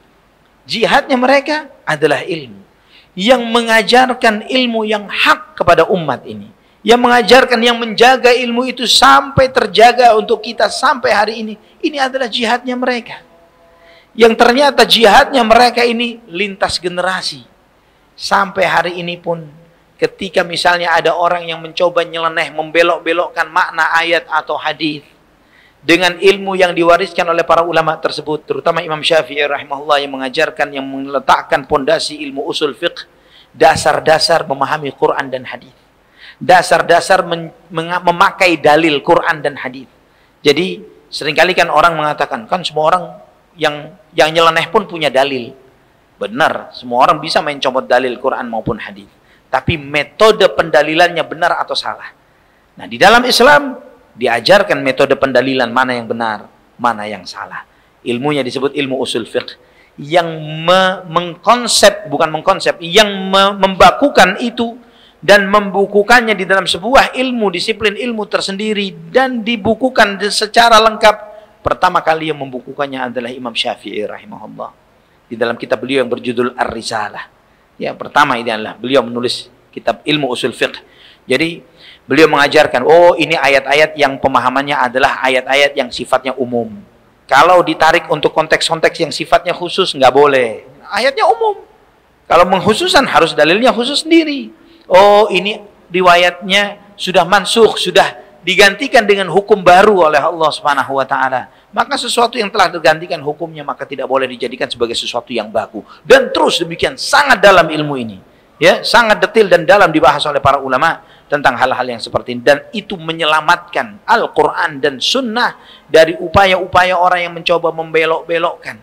Jihadnya mereka adalah ilmu. Yang mengajarkan ilmu yang hak kepada umat ini. Yang mengajarkan, yang menjaga ilmu itu sampai terjaga untuk kita sampai hari ini. Ini adalah jihadnya mereka. Yang ternyata jihadnya mereka ini lintas generasi. Sampai hari ini pun ketika misalnya ada orang yang mencoba nyeleneh, membelok-belokkan makna ayat atau hadis dengan ilmu yang diwariskan oleh para ulama tersebut, terutama Imam Syafi'i rahimahullah yang mengajarkan, yang meletakkan pondasi ilmu usul fiqh, dasar-dasar memahami Quran dan hadis. Dasar-dasar memakai dalil Quran dan hadis. Jadi seringkali kan orang mengatakan, kan semua orang yang nyeleneh pun punya dalil. Benar, semua orang bisa main comot dalil Quran maupun hadis. Tapi metode pendalilannya benar atau salah. Nah, di dalam Islam diajarkan metode pendalilan mana yang benar, mana yang salah. Ilmunya disebut ilmu usul fiqh. Yang yang membakukan itu dan membukukannya di dalam sebuah ilmu, disiplin ilmu tersendiri, dan dibukukan secara lengkap. Pertama kali yang membukukannya adalah Imam Syafi'i rahimahullah. Di dalam kitab beliau yang berjudul Ar-Risalah. Ya, pertama ini adalah beliau menulis kitab ilmu usul fiqh. Jadi beliau mengajarkan, oh ini ayat-ayat yang pemahamannya adalah ayat-ayat yang sifatnya umum. Kalau ditarik untuk konteks-konteks yang sifatnya khusus, nggak boleh. Ayatnya umum. Kalau mengkhususan harus dalilnya khusus sendiri. Oh, ini riwayatnya sudah mansukh, sudah digantikan dengan hukum baru oleh Allah Subhanahu wa taala. Maka sesuatu yang telah digantikan hukumnya maka tidak boleh dijadikan sebagai sesuatu yang baku. Dan terus demikian, sangat dalam ilmu ini. Ya, sangat detail dan dalam dibahas oleh para ulama tentang hal-hal yang seperti ini, dan itu menyelamatkan Al-Qur'an dan Sunnah dari upaya-upaya orang yang mencoba membelok-belokkan.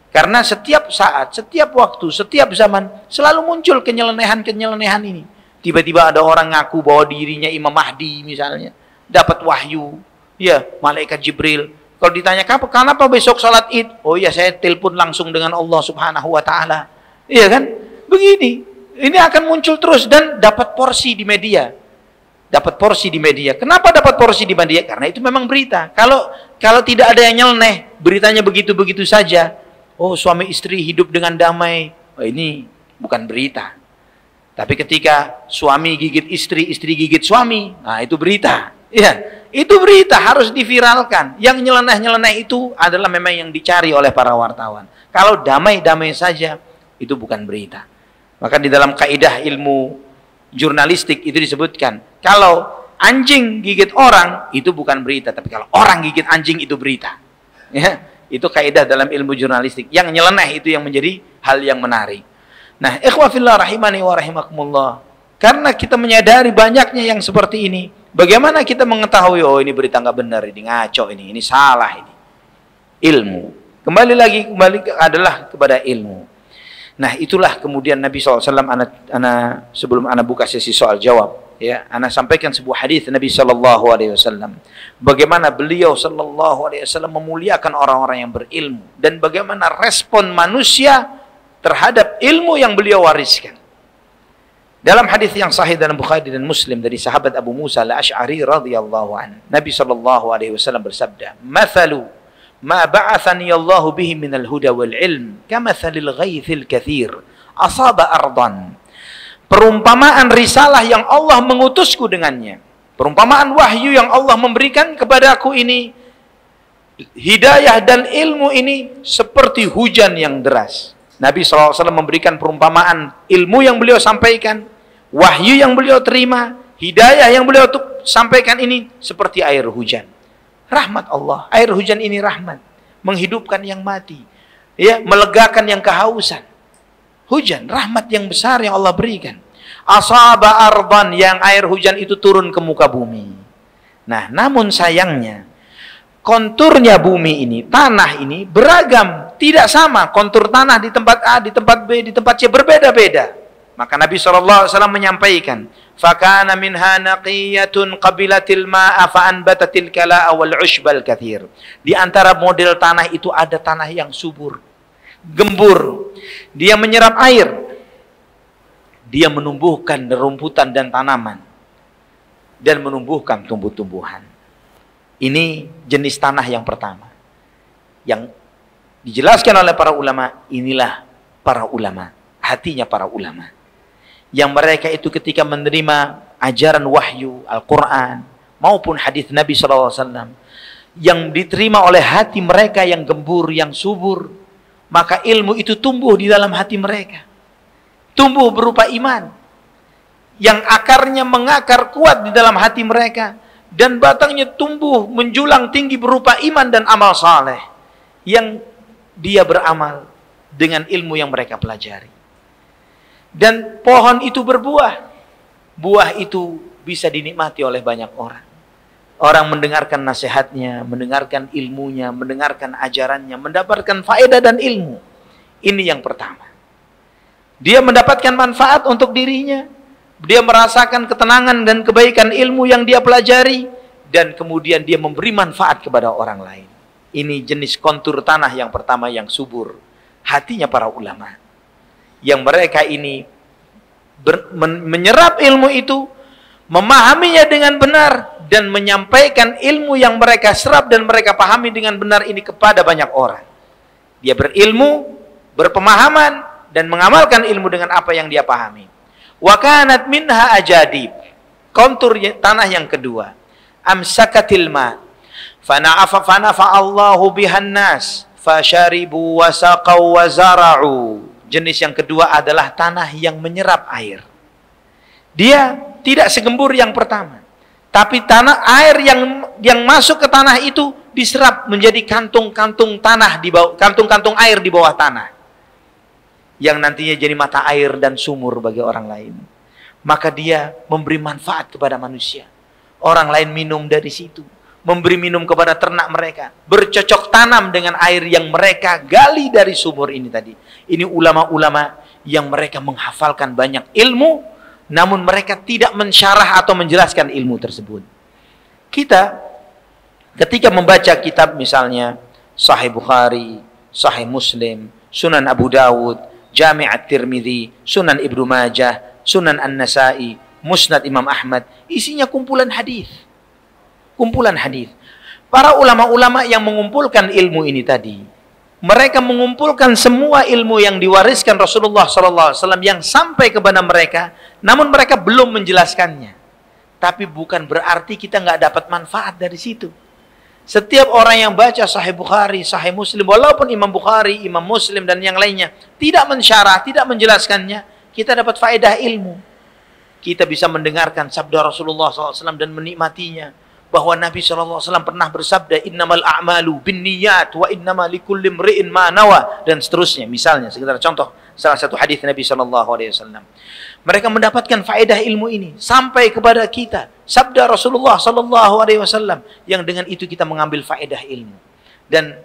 Karena setiap saat, setiap waktu, setiap zaman selalu muncul kenyelenehan-kenyelenehan ini. Tiba-tiba ada orang ngaku bahwa dirinya Imam Mahdi misalnya, dapat wahyu, ya, malaikat Jibril. Kalau ditanya kenapa besok salat Id? Oh ya, saya telepon langsung dengan Allah Subhanahu wa taala. Iya kan? Begini. Ini akan muncul terus dan dapat porsi di media. Dapat porsi di media. Kenapa dapat porsi di media? Karena itu memang berita. Kalau tidak ada yang nyeleneh, beritanya begitu-begitu saja. Oh, suami istri hidup dengan damai. Oh, ini bukan berita. Tapi ketika suami gigit istri, istri gigit suami, nah itu berita. Ya, itu berita, harus diviralkan. Yang nyeleneh-nyeleneh itu adalah memang yang dicari oleh para wartawan. Kalau damai-damai saja, itu bukan berita. Maka di dalam kaidah ilmu jurnalistik itu disebutkan, kalau anjing gigit orang, itu bukan berita. Tapi kalau orang gigit anjing, itu berita. Ya, itu kaidah dalam ilmu jurnalistik. Yang nyeleneh itu yang menjadi hal yang menarik. Nah, ikhwah fillah rahimani wa rahimakumullah. Karena kita menyadari banyaknya yang seperti ini, bagaimana kita mengetahui, oh ini berita nggak benar, ini ngaco, ini salah, ini ilmu. Kembali adalah kepada ilmu. Nah, itulah kemudian Nabi SAW, sebelum ana buka sesi soal jawab, ya, ana sampaikan sebuah hadis Nabi SAW. Bagaimana beliau SAW memuliakan orang-orang yang berilmu, dan bagaimana respon manusia terhadap ilmu yang beliau wariskan. Dalam hadis yang sahih dalam Bukhari dan Muslim dari sahabat Abu Musa al-Asy'ari radhiyallahu anhu, Nabi SAW bersabda, "Mathalu ma ba'athani Allahu bihi minal huda wal ilm, kamathalil ghaithil katsir asaba ardan, perumpamaan risalah yang Allah mengutusku dengannya, perumpamaan wahyu yang Allah memberikan kepadaku ini, hidayah dan ilmu ini seperti hujan yang deras. Nabi SAW memberikan perumpamaan ilmu yang beliau sampaikan, wahyu yang beliau terima, hidayah yang beliau sampaikan ini seperti air hujan. Rahmat Allah. Air hujan ini rahmat, menghidupkan yang mati, ya, melegakan yang kehausan. Hujan, rahmat yang besar yang Allah berikan. Asaba ardan, yang air hujan itu turun ke muka bumi. Nah, namun sayangnya konturnya bumi ini, tanah ini beragam, tidak sama. Kontur tanah di tempat A, di tempat B, di tempat C berbeda-beda. Maka Nabi SAW menyampaikan, fakana minha naqiyatun qabilatil ma'a fa'anbatatil kala'a wal ushbal kathir. Di antara model tanah itu ada tanah yang subur, gembur, dia menyerap air, dia menumbuhkan rumputan dan tanaman, dan menumbuhkan tumbuh-tumbuhan. Ini jenis tanah yang pertama yang dijelaskan oleh para ulama. Inilah para ulama, hatinya para ulama, yang mereka itu ketika menerima ajaran wahyu Al-Quran maupun hadis Nabi SAW yang diterima oleh hati mereka yang gembur, yang subur, maka ilmu itu tumbuh di dalam hati mereka, tumbuh berupa iman yang akarnya mengakar kuat di dalam hati mereka, dan batangnya tumbuh menjulang tinggi berupa iman dan amal saleh yang dia beramal dengan ilmu yang mereka pelajari. Dan pohon itu berbuah. Buah itu bisa dinikmati oleh banyak orang. Orang mendengarkan nasihatnya, mendengarkan ilmunya, mendengarkan ajarannya, mendapatkan faedah dan ilmu. Ini yang pertama. Dia mendapatkan manfaat untuk dirinya. Dia merasakan ketenangan dan kebaikan ilmu yang dia pelajari, dan kemudian dia memberi manfaat kepada orang lain. Ini jenis kontur tanah yang pertama yang subur, hatinya para ulama, yang mereka ini menyerap ilmu itu, memahaminya dengan benar, dan menyampaikan ilmu yang mereka serap dan mereka pahami dengan benar ini kepada banyak orang. Dia berilmu, berpemahaman, dan mengamalkan ilmu dengan apa yang dia pahami. Wa kanat minha ajadib, kontur tanah yang kedua, amsakatil ma fanafa Allahu bihan nas fasharibu wasaqaw wazara'u. Jenis yang kedua adalah tanah yang menyerap air. Dia tidak segembur yang pertama, tapi tanah air yang masuk ke tanah itu diserap menjadi kantung-kantung tanah di bawah, kantung-kantung air di bawah tanah, yang nantinya jadi mata air dan sumur bagi orang lain. Maka dia memberi manfaat kepada manusia. Orang lain minum dari situ, memberi minum kepada ternak mereka, bercocok tanam dengan air yang mereka gali dari sumur ini tadi. Ini ulama-ulama yang mereka menghafalkan banyak ilmu, namun mereka tidak mensyarah atau menjelaskan ilmu tersebut. Kita ketika membaca kitab misalnya Sahih Bukhari, Sahih Muslim, Sunan Abu Dawud, Jami' At-Tirmidzi, Sunan Ibnu Majah, Sunan An-Nasa'i, Musnad Imam Ahmad, isinya kumpulan hadis. Kumpulan hadis. Para ulama-ulama yang mengumpulkan ilmu ini tadi, mereka mengumpulkan semua ilmu yang diwariskan Rasulullah SAW yang sampai kepada mereka, namun mereka belum menjelaskannya. Tapi bukan berarti kita nggak dapat manfaat dari situ. Setiap orang yang baca Sahih Bukhari, Sahih Muslim, walaupun Imam Bukhari, Imam Muslim, dan yang lainnya tidak mensyarah, tidak menjelaskannya, kita dapat faedah ilmu. Kita bisa mendengarkan sabda Rasulullah SAW dan menikmatinya. Bahwa Nabi SAW pernah bersabda, innamal a'malu binniyat wa innama likulli imri'in ma nawa, dan seterusnya. Misalnya, sekedar contoh salah satu hadis Nabi SAW. Mereka mendapatkan faedah ilmu ini sampai kepada kita. Sabda Rasulullah SAW, yang dengan itu kita mengambil faedah ilmu. Dan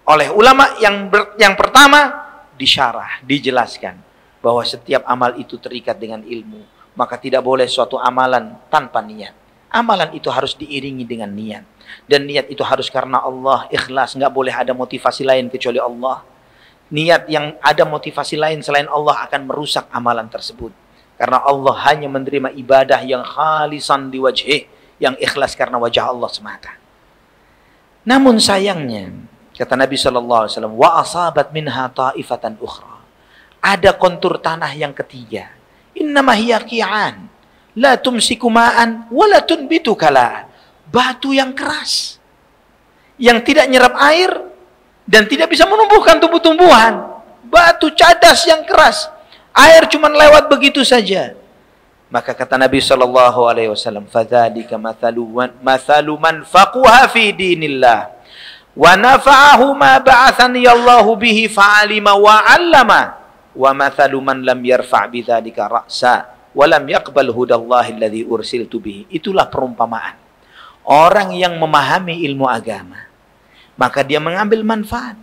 oleh ulama yang pertama disyarah, dijelaskan bahwa setiap amal itu terikat dengan ilmu. Maka tidak boleh suatu amalan tanpa niat. Amalan itu harus diiringi dengan niat. Dan niat itu harus karena Allah, ikhlas. Nggak boleh ada motivasi lain kecuali Allah. Niat yang ada motivasi lain selain Allah akan merusak amalan tersebut. Karena Allah hanya menerima ibadah yang khalisan diwajhih, yang ikhlas karena wajah Allah semata. Namun sayangnya, kata Nabi SAW, wa asabat minha ta'ifatan ukhra. Ada kontur tanah yang ketiga, Innama hiya qi'an, la tumsiku ma'an wa la tunbitu kala. Batu yang keras, yang tidak nyerap air dan tidak bisa menumbuhkan tumbuh-tumbuhan. Batu cadas yang keras, air cuma lewat begitu saja. Maka kata Nabi SAW, fadzalika mathalu man faqaha fi dinillah wa nafa'ahu ma ba'athani Allahu bihi fa'alima wa 'allama wa mathalu man lam yarfa' bidzalika ra'sa wa lam yaqbal hudallahi alladhi ursiltu bihi. Itulah perumpamaan orang yang memahami ilmu agama, maka dia mengambil manfaat.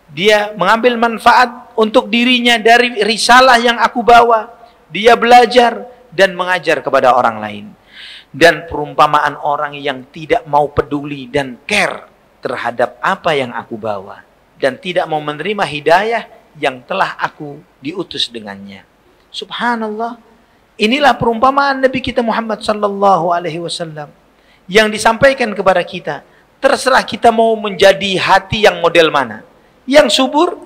Dia mengambil manfaat untuk dirinya dari risalah yang aku bawa. Dia belajar dan mengajar kepada orang lain. Dan perumpamaan orang yang tidak mau peduli dan care terhadap apa yang aku bawa, dan tidak mau menerima hidayah yang telah aku diutus dengannya. Subhanallah. Inilah perumpamaan Nabi kita Muhammad sallallahu alaihi wasallam yang disampaikan kepada kita. Terserah kita mau menjadi hati yang model mana, yang subur,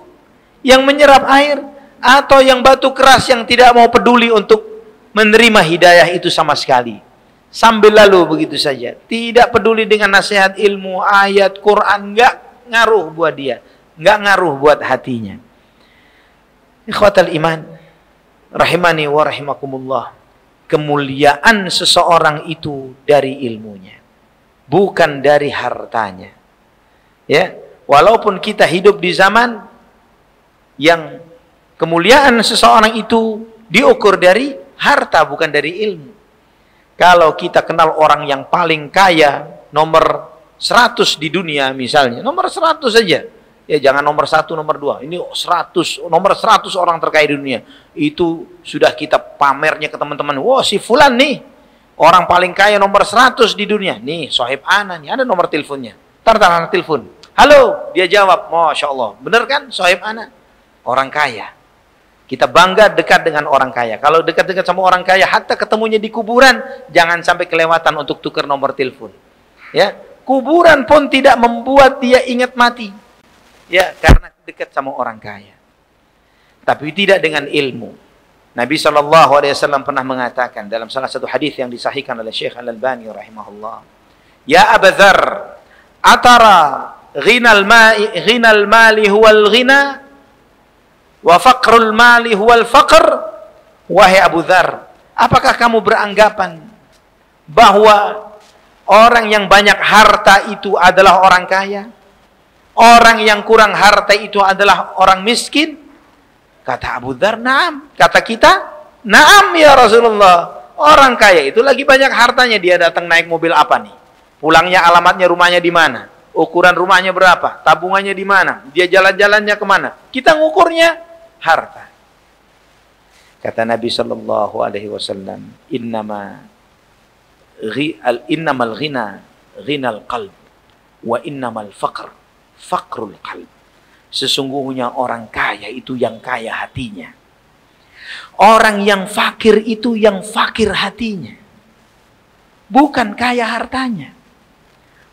yang menyerap air, atau yang batu keras yang tidak mau peduli untuk menerima hidayah itu sama sekali. Sambil lalu begitu saja, tidak peduli dengan nasihat ilmu, ayat, Quran, enggak ngaruh buat dia, enggak ngaruh buat hatinya. Ikhwatal iman, rahimani wa rahimakumullah. Kemuliaan seseorang itu dari ilmunya, bukan dari hartanya. Ya, walaupun kita hidup di zaman yang kemuliaan seseorang itu diukur dari harta, bukan dari ilmu. Kalau kita kenal orang yang paling kaya, nomor 100 di dunia misalnya, nomor 100 saja. Ya jangan nomor 1, nomor 2. Ini 100, nomor 100 orang terkaya di dunia. Itu sudah kita pamernya ke teman-teman. Wah, si fulan nih, orang paling kaya nomor 100 di dunia. Nih, Sohib Ana nih, ada nomor teleponnya. Tar telepon. Halo, dia jawab, Masya Allah. Bener kan Sohib Ana? Orang kaya. Kita bangga dekat dengan orang kaya. Kalau dekat-dekat sama orang kaya, hatta ketemunya di kuburan, jangan sampai kelewatan untuk tukar nomor telepon. Ya, kuburan pun tidak membuat dia ingat mati. Ya, karena dekat sama orang kaya. Tapi tidak dengan ilmu. Nabi SAW pernah mengatakan dalam salah satu hadis yang disahihkan oleh Syekh Al-Albani rahimahullah, Ya Aba Dzar, atara ghinal mali huwal ghina wa faqrul mali huwal faqr. Wahai Abu Dzar, apakah kamu beranggapan bahwa orang yang banyak harta itu adalah orang kaya? Orang yang kurang harta itu adalah orang miskin? Kata Abu Dzar, "Na'am." Kata kita, "Na'am ya Rasulullah." Orang kaya itu lagi banyak hartanya, dia datang naik mobil apa nih? Pulangnya, alamatnya, rumahnya di mana? Ukuran rumahnya berapa? Tabungannya di mana? Dia jalan-jalannya kemana? Kita ngukurnya harta. Kata Nabi sallallahu alaihi wasallam, innamal ghina ghinal qalb wa innamal faqrul qalb. Sesungguhnya orang kaya itu yang kaya hatinya. Orang yang fakir itu yang fakir hatinya. Bukan kaya hartanya.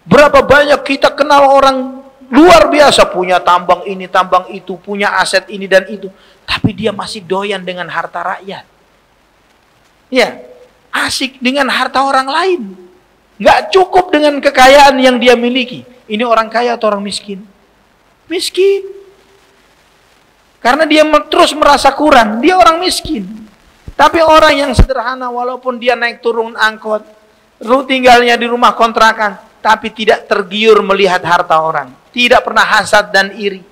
Berapa banyak kita kenal orang luar biasa, punya tambang ini, tambang itu, punya aset ini dan itu, tapi dia masih doyan dengan harta rakyat. Ya, asik dengan harta orang lain. Nggak cukup dengan kekayaan yang dia miliki. Ini orang kaya atau orang miskin? Miskin. Karena dia terus merasa kurang, dia orang miskin. Tapi orang yang sederhana, walaupun dia naik turun angkot, tinggalnya di rumah kontrakan, tapi tidak tergiur melihat harta orang, tidak pernah hasad dan iri.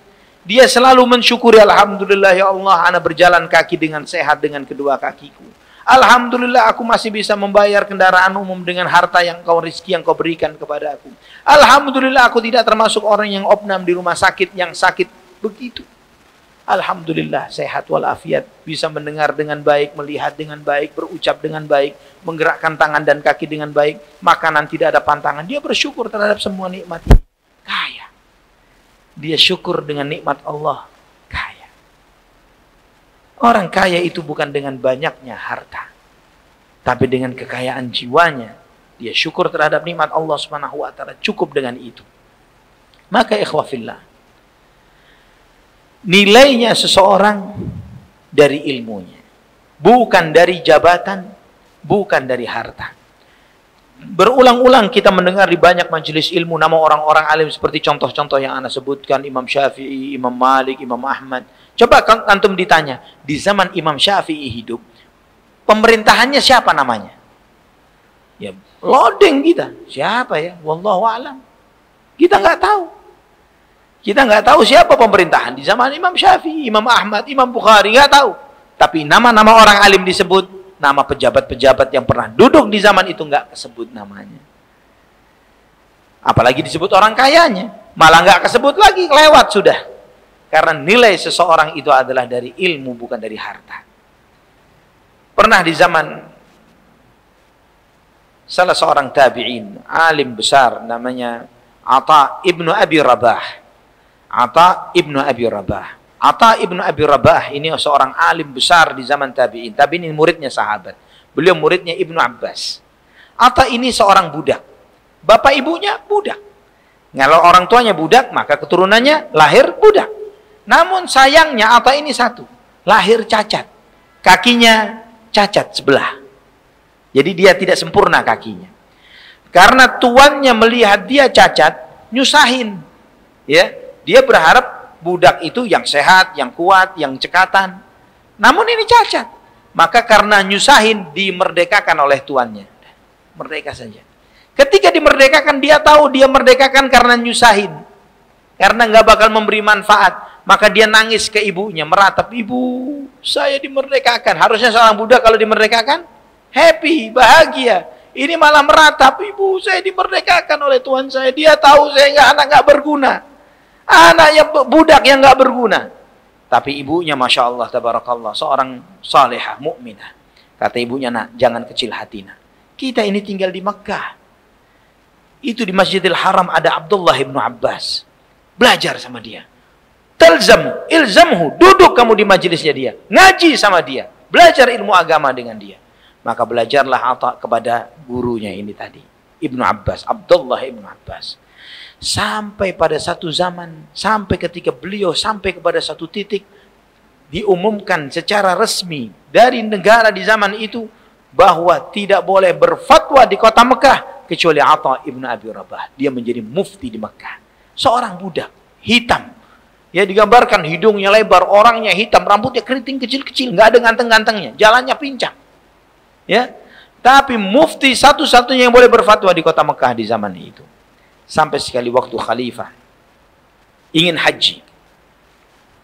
Dia selalu mensyukuri, alhamdulillah ya Allah, ana berjalan kaki dengan sehat dengan kedua kakiku. Alhamdulillah aku masih bisa membayar kendaraan umum dengan harta yang kau rizki, yang kau berikan kepada aku. Alhamdulillah aku tidak termasuk orang yang opnam di rumah sakit, yang sakit begitu. Alhamdulillah sehat walafiat, bisa mendengar dengan baik, melihat dengan baik, berucap dengan baik, menggerakkan tangan dan kaki dengan baik, makanan tidak ada pantangan. Dia bersyukur terhadap semua nikmat ini. Kaya. Dia syukur dengan nikmat Allah. Kaya. Orang kaya itu bukan dengan banyaknya harta, tapi dengan kekayaan jiwanya. Dia syukur terhadap nikmat Allah Subhanahu wa taala, cukup dengan itu. Maka ikhwafillah, nilainya seseorang dari ilmunya. bukan dari jabatan, bukan dari harta. Berulang-ulang kita mendengar di banyak majelis ilmu nama orang-orang alim seperti contoh-contoh yang ana sebutkan, Imam Syafi'i, Imam Malik, Imam Ahmad. Coba antum ditanya, di zaman Imam Syafi'i hidup, pemerintahannya siapa namanya? Ya, loading kita. Siapa ya? Wallahu a'lam. Kita nggak tahu. Kita nggak tahu siapa pemerintahan di zaman Imam Syafi'i, Imam Ahmad, Imam Bukhari, nggak tahu. Tapi nama-nama orang alim disebut, nama pejabat-pejabat yang pernah duduk di zaman itu nggak kesebut namanya. Apalagi disebut orang kayanya, malah nggak kesebut lagi, lewat sudah. Karena nilai seseorang itu adalah dari ilmu, bukan dari harta. Pernah di zaman salah seorang tabi'in, alim besar, namanya Atha ibnu Abi Rabah. Atha ibnu Abi Rabah. Atha ibnu Abi Rabah ini seorang alim besar di zaman tabi'in. Tabi'in ini muridnya sahabat. Beliau muridnya Ibnu Abbas. Atha ini seorang budak. Bapak ibunya budak. Kalau orang tuanya budak, maka keturunannya lahir budak. Namun sayangnya Atha ini satu, lahir cacat. Kakinya cacat sebelah. Jadi dia tidak sempurna kakinya. Karena tuannya melihat dia cacat, nyusahin. Ya, dia berharap budak itu yang sehat, yang kuat, yang cekatan. Namun ini cacat. Maka karena nyusahin, dimerdekakan oleh tuannya. Merdeka saja. Ketika dimerdekakan, dia tahu dia merdekakan karena nyusahin. Karena nggak bakal memberi manfaat. Maka dia nangis ke ibunya, meratap, "Ibu, saya dimerdekakan." Harusnya seorang budak kalau dimerdekakan, happy, bahagia. Ini malah meratap, "Ibu, saya dimerdekakan oleh Tuhan saya. Dia tahu saya anak nggak berguna. Anak yang budak yang nggak berguna." Tapi ibunya, masya Allah, tabarakallah, seorang salihah, mukminah. Kata ibunya, "Nak, jangan kecil hati, nak. Kita ini tinggal di Makkah. Itu di Masjidil Haram ada Abdullah ibnu Abbas. Belajar sama dia. Talzamu, ilzamhu, duduk kamu di majelisnya dia. Ngaji sama dia. Belajar ilmu agama dengan dia." Maka belajarlah Atha kepada gurunya ini tadi, Ibnu Abbas, Abdullah ibnu Abbas. Sampai pada satu zaman, sampai ketika beliau sampai kepada satu titik, diumumkan secara resmi dari negara di zaman itu, bahwa tidak boleh berfatwa di kota Mekah, kecuali Atha ibnu Abi Rabah. Dia menjadi mufti di Mekah. Seorang budak, hitam. Ya, digambarkan hidungnya lebar, orangnya hitam, rambutnya keriting kecil-kecil, nggak ada ganteng-gantengnya, jalannya pincang. Ya, tapi mufti satu-satunya yang boleh berfatwa di kota Mekah di zaman itu. Sampai sekali waktu khalifah ingin haji,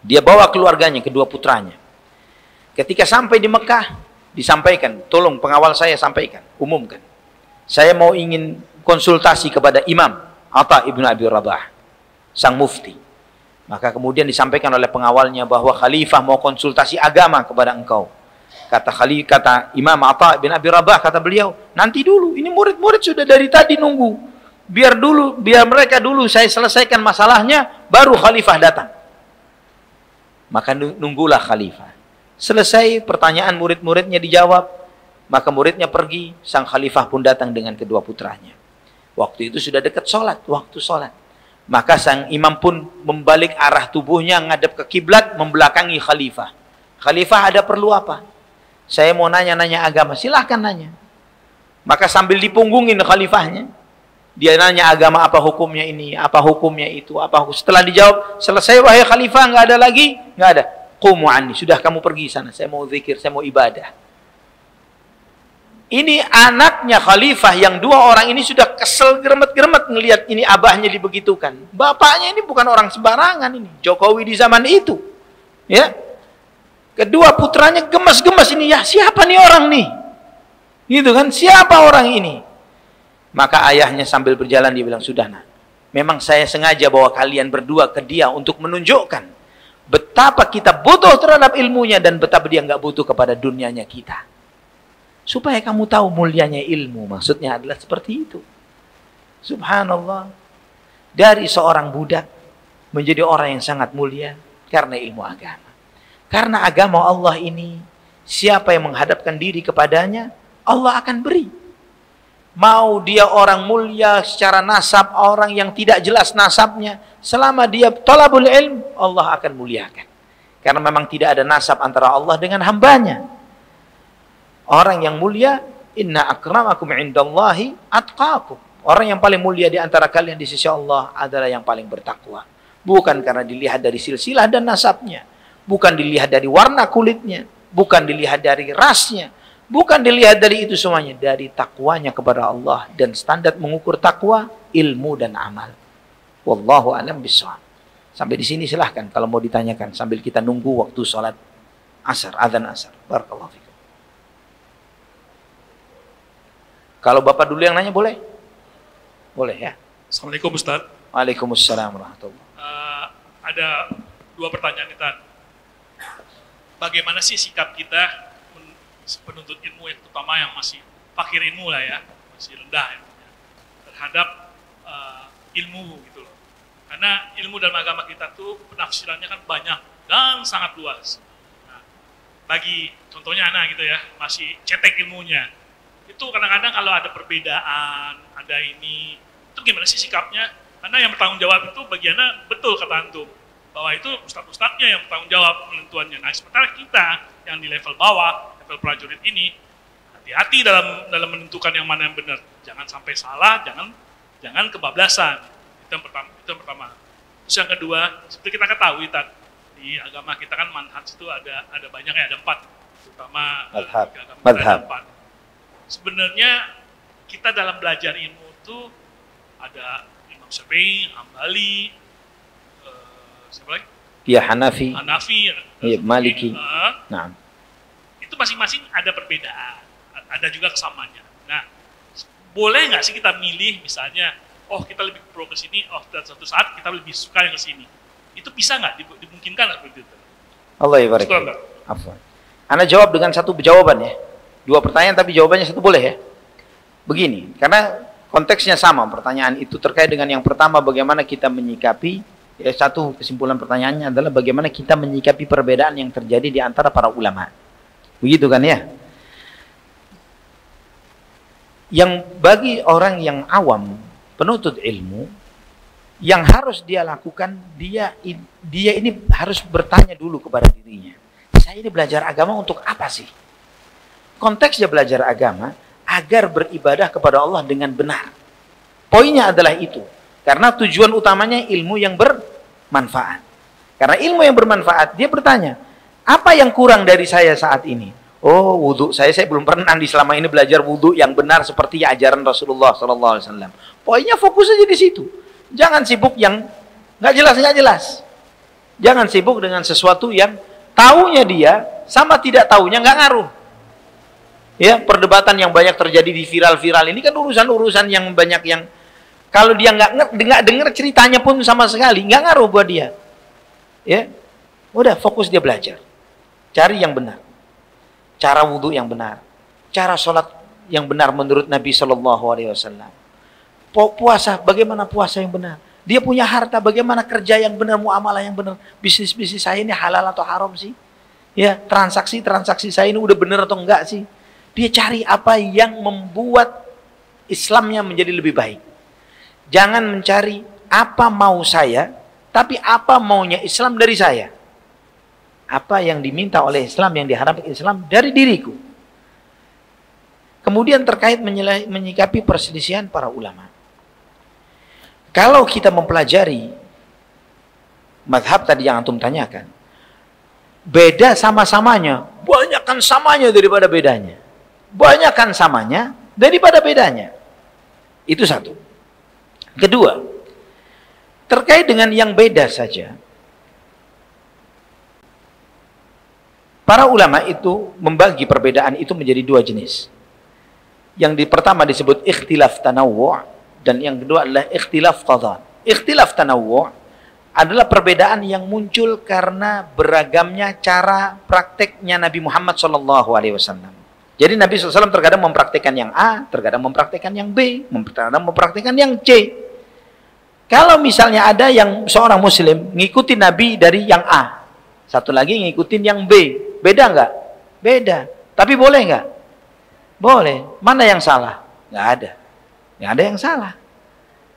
dia bawa keluarganya, kedua putranya. Ketika sampai di Mekah, disampaikan, "Tolong pengawal saya sampaikan, umumkan. Saya mau ingin konsultasi kepada Imam Atha ibnu Abi Rabah, sang mufti." Maka kemudian disampaikan oleh pengawalnya bahwa khalifah mau konsultasi agama kepada engkau. Kata Imam Atha bin Abi Rabah, kata beliau, "Nanti dulu, ini murid-murid sudah dari tadi nunggu. Biar mereka dulu saya selesaikan masalahnya, baru khalifah datang." Maka nunggulah khalifah. Selesai pertanyaan murid-muridnya dijawab, maka muridnya pergi, sang khalifah pun datang dengan kedua putranya. Waktu itu sudah dekat waktu sholat. Maka sang imam pun membalik arah tubuhnya, ngadep ke kiblat, membelakangi khalifah. "Khalifah, ada perlu apa?" "Saya mau nanya-nanya agama." "Silahkan nanya." Maka sambil dipunggungin khalifahnya, dia nanya agama, apa hukumnya ini, apa hukumnya itu, setelah dijawab, "Selesai wahai khalifah, nggak ada lagi?" "Nggak ada." "Qumu anni, sudah kamu pergi sana, saya mau zikir, saya mau ibadah." Ini anaknya khalifah yang dua orang ini sudah kesel geremet-geremet ngelihat ini abahnya dibegitukan. Bapaknya ini bukan orang sembarangan, ini Jokowi di zaman itu. Ya. Kedua putranya gemes-gemes ini, "Ya siapa nih orang nih?" Gitu kan, "Siapa orang ini?" Maka ayahnya sambil berjalan dia bilang, "Sudah, nak, memang saya sengaja bawa kalian berdua ke dia untuk menunjukkan betapa kita butuh terhadap ilmunya dan betapa dia nggak butuh kepada dunianya kita. Supaya kamu tahu mulianya ilmu." Maksudnya adalah seperti itu. Subhanallah. Dari seorang budak menjadi orang yang sangat mulia karena ilmu agama. Karena agama Allah ini, siapa yang menghadapkan diri kepadanya, Allah akan beri. Mau dia orang mulia secara nasab, orang yang tidak jelas nasabnya, selama dia talabul ilm, Allah akan muliakan. Karena memang tidak ada nasab antara Allah dengan hambanya. Orang yang mulia, inna akramakum indallahi atqakum. Orang yang paling mulia di antara kalian di sisi Allah adalah yang paling bertakwa. Bukan karena dilihat dari silsilah dan nasabnya, bukan dilihat dari warna kulitnya, bukan dilihat dari rasnya, bukan dilihat dari itu semuanya, dari takwanya kepada Allah. Dan standar mengukur takwa, ilmu dan amal. Wallahu a'lam bishawab. Sampai di sini silahkan kalau mau ditanyakan sambil kita nunggu waktu sholat asar, adzan asar. Barakallahu fikum. Kalau Bapak dulu yang nanya boleh? Boleh ya. Assalamualaikum Ustaz. Waalaikumsalam warahmatullahi. Ada dua pertanyaan nih Tan. Bagaimana sih sikap kita penuntut ilmu yang terutama yang masih fakir ilmu lah ya, masih rendah ya, terhadap ilmu gitu loh. Karena ilmu dalam agama kita tuh penafsirannya kan banyak dan sangat luas. Nah, bagi contohnya anak gitu ya, masih cetek ilmunya. Itu kadang-kadang kalau ada perbedaan, ada ini, itu gimana sih sikapnya? Karena yang bertanggung jawab itu bagiannya betul kata antum, bahwa itu ustadz-ustadznya yang bertanggung jawab penentuannya. Nah, sementara kita yang di level bawah, level prajurit ini, hati-hati dalam menentukan yang mana yang benar. Jangan sampai salah, jangan kebablasan. Itu yang pertama. Terus yang kedua, seperti kita ketahui di agama kita kan manhaj itu ada banyak ya, ada 4, terutama madhab. Ada 4. Sebenarnya kita dalam belajar ilmu itu ada Imam Syafi'i, Hambali, siapa lagi? Ya Hanafi, ya, Maliki. Nah, itu masing-masing ada perbedaan, ada juga kesamaannya. Nah, boleh nggak sih kita milih misalnya, oh kita lebih pro ke sini, oh dan suatu saat kita lebih suka yang ke sini. Itu bisa nggak, dimungkinkan nggak seperti itu? Allah ya barik. Afwan. Anda jawab dengan satu jawaban ya. 2 pertanyaan tapi jawabannya satu boleh ya. Begini, karena konteksnya sama, pertanyaan itu terkait dengan yang pertama, bagaimana kita menyikapi, ya, satu kesimpulan pertanyaannya adalah bagaimana kita menyikapi perbedaan yang terjadi di antara para ulama. Begitu kan ya? Yang bagi orang yang awam, penuntut ilmu, yang harus dia lakukan, dia ini harus bertanya dulu kepada dirinya. Saya ini belajar agama untuk apa sih? Konteksnya belajar agama agar beribadah kepada Allah dengan benar. Poinnya adalah itu. Karena tujuan utamanya ilmu yang bermanfaat. Karena ilmu yang bermanfaat, dia bertanya, apa yang kurang dari saya saat ini? Oh, wudhu. Saya belum pernah selama ini belajar wudhu yang benar seperti ajaran Rasulullah SAW. Poinnya fokus aja di situ. Jangan sibuk yang nggak jelas. Jangan sibuk dengan sesuatu yang taunya dia sama tidak taunya nggak ngaruh. Ya, perdebatan yang banyak terjadi di viral-viral ini kan urusan-urusan yang banyak yang kalau dia nggak dengar ceritanya pun sama sekali nggak ngaruh buat dia. Ya, udah fokus dia belajar, cari yang benar, cara wudhu yang benar, cara sholat yang benar menurut Nabi SAW. Puasa, bagaimana puasa yang benar? Dia punya harta, bagaimana kerja yang benar, muamalah yang benar? Bisnis saya ini halal atau haram sih? Ya, transaksi saya ini udah benar atau enggak sih? Dia cari apa yang membuat Islamnya menjadi lebih baik. Jangan mencari apa mau saya, tapi apa maunya Islam dari saya. Apa yang diminta oleh Islam, yang diharapkan Islam dari diriku. Kemudian terkait menyikapi perselisihan para ulama. Kalau kita mempelajari mazhab tadi yang antum tanyakan, beda sama-samanya, banyakkan samanya daripada bedanya. Banyakkan samanya daripada bedanya. Itu satu. Kedua, terkait dengan yang beda saja, para ulama itu membagi perbedaan itu menjadi 2 jenis. Yang pertama disebut ikhtilaf tanawwu' dan yang kedua adalah ikhtilaf tadad. Ikhtilaf tanawwu' adalah perbedaan yang muncul karena beragamnya cara prakteknya Nabi Muhammad SAW. Jadi Nabi SAW terkadang mempraktekkan yang A, terkadang mempraktekkan yang B, terkadang mempraktekkan yang C. Kalau misalnya ada yang seorang muslim ngikutin Nabi dari yang A, satu lagi ngikutin yang B, beda nggak? Beda. Tapi boleh nggak? Boleh. Mana yang salah? Nggak ada. Nggak ada yang salah.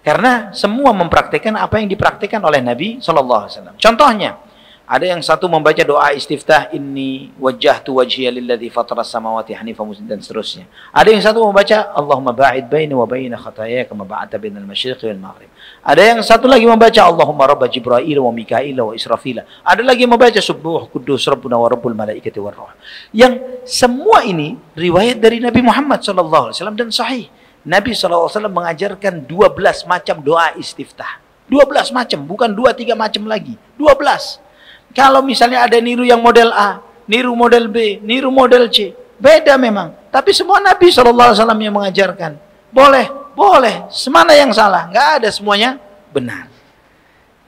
Karena semua mempraktekkan apa yang dipraktekkan oleh Nabi SAW. Contohnya, Ada yang satu membaca doa istiftah, inni wajjahtu wajhiya lilladzi fataras samawati hanifan musliman, dan seterusnya. Ada yang satu membaca Allahumma ba'id baini wa baina khataaya kama ba'adta bainal masyriqi wal maghrib. Ada yang satu lagi membaca Allahumma rabb Jibril wa Mikail wa Israfil. Ada lagi yang membaca Subbuh Quddus Rabbuna wa Rabbul Malaikati war Ruh. Yang semua ini riwayat dari Nabi Muhammad sallallahu alaihi wasallam dan sahih. Nabi sallallahu alaihi wasallam mengajarkan 12 macam doa istiftah. 12 macam, bukan 2-3 macam lagi. 12. Kalau misalnya ada niru yang model A, niru model B, niru model C, beda memang. Tapi semua Nabi SAW yang mengajarkan. Boleh, boleh. Semana yang salah? Nggak ada, semuanya benar.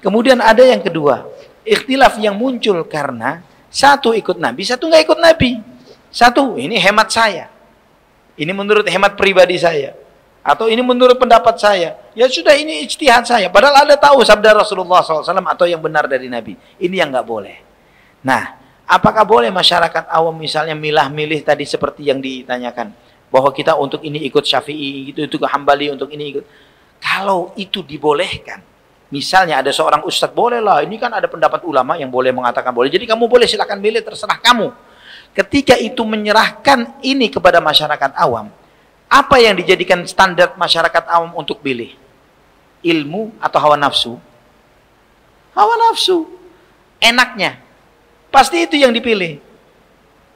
Kemudian ada yang kedua, ikhtilaf yang muncul karena satu ikut Nabi, satu nggak ikut Nabi. Satu, ini hemat saya. Ini menurut hemat pribadi saya. Atau ini menurut pendapat saya. Ya sudah, ini ijtihad saya. Padahal Anda tahu sabda Rasulullah SAW atau yang benar dari Nabi. Ini yang nggak boleh. Nah, apakah boleh masyarakat awam misalnya milah-milih tadi seperti yang ditanyakan, bahwa kita untuk ini ikut Syafi'i, itu ke Hambali, untuk ini ikut. Kalau itu dibolehkan, misalnya ada seorang ustadz, boleh lah, ini kan ada pendapat ulama yang boleh mengatakan boleh. Jadi kamu boleh, silakan milih, terserah kamu. Ketika itu menyerahkan ini kepada masyarakat awam, apa yang dijadikan standar masyarakat awam untuk pilih? Ilmu atau hawa nafsu? Hawa nafsu. Enaknya. Pasti itu yang dipilih.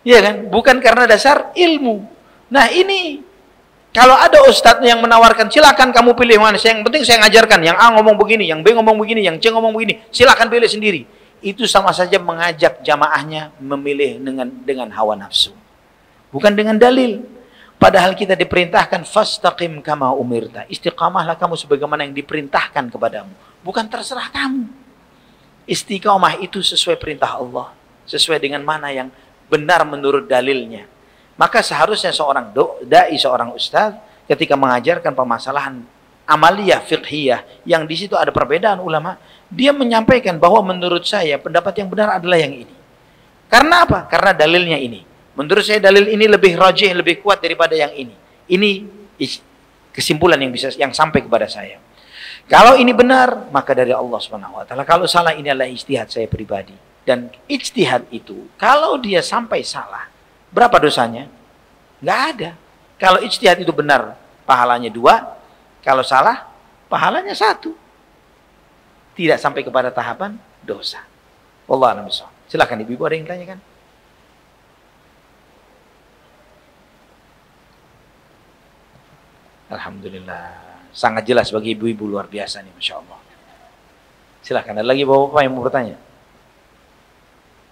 Iya kan? Bukan karena dasar ilmu. Nah ini, kalau ada ustadz yang menawarkan, silakan kamu pilih mana. Yang penting saya ngajarkan. Yang A ngomong begini, yang B ngomong begini, yang C ngomong begini. Silakan pilih sendiri. Itu sama saja mengajak jamaahnya memilih dengan hawa nafsu. Bukan dengan dalil. Padahal kita diperintahkan fastaqim kama umirta. Istiqamahlah kamu sebagaimana yang diperintahkan kepadamu. Bukan terserah kamu. Istiqamah itu sesuai perintah Allah. Sesuai dengan mana yang benar menurut dalilnya. Maka seharusnya seorang dai, seorang ustaz, ketika mengajarkan permasalahan amaliyah fiqhiyah yang di situ ada perbedaan ulama, dia menyampaikan bahwa menurut saya pendapat yang benar adalah yang ini. Karena apa? Karena dalilnya ini. Menurut saya dalil ini lebih rajih, lebih kuat daripada yang ini. Ini kesimpulan yang sampai kepada saya. Kalau ini benar, maka dari Allah Subhanahu wa taala. Kalau salah, ini adalah ijtihad saya pribadi. Dan ijtihad itu, kalau dia sampai salah, berapa dosanya? Nggak ada. Kalau ijtihad itu benar, pahalanya 2. Kalau salah, pahalanya 1. Tidak sampai kepada tahapan dosa. Wallahu a'lam bishawab. Silakan ibu-ibu, ada yang tanyakan? Alhamdulillah, sangat jelas bagi ibu-ibu, luar biasa nih, Masya Allah. Silahkan, ada lagi bapak-bapak yang mau bertanya?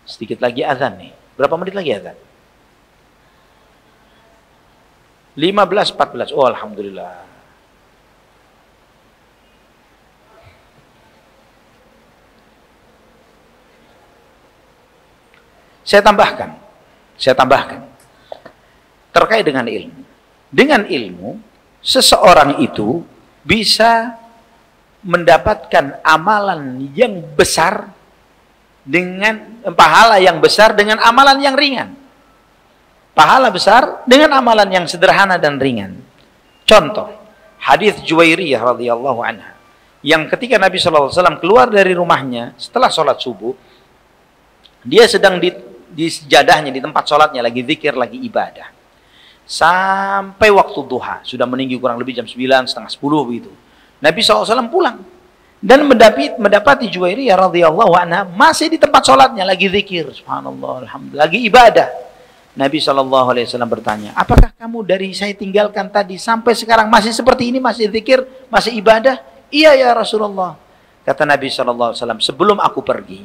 Sedikit lagi azan nih. Berapa menit lagi azan? 15.14. Oh, Alhamdulillah. Saya tambahkan. Terkait dengan ilmu. Dengan ilmu, seseorang itu bisa mendapatkan amalan yang besar dengan pahala yang besar dengan amalan yang ringan. Pahala besar dengan amalan yang sederhana dan ringan. Contoh, hadis Juwairiyah radhiyallahu anha, yang ketika Nabi SAW keluar dari rumahnya setelah sholat subuh, dia sedang di sejadahnya, di tempat sholatnya, lagi zikir, lagi ibadah. Sampai waktu duha, sudah meninggi kurang lebih jam 9, setengah 10 begitu. Nabi SAW pulang dan mendapati Juwairiyah radhiyallahu anha masih di tempat sholatnya, lagi zikir, subhanallah, alhamdulillah, lagi ibadah. Nabi SAW bertanya, apakah kamu dari saya tinggalkan tadi sampai sekarang masih seperti ini, masih zikir, masih ibadah? Iya ya Rasulullah. Kata Nabi SAW, sebelum aku pergi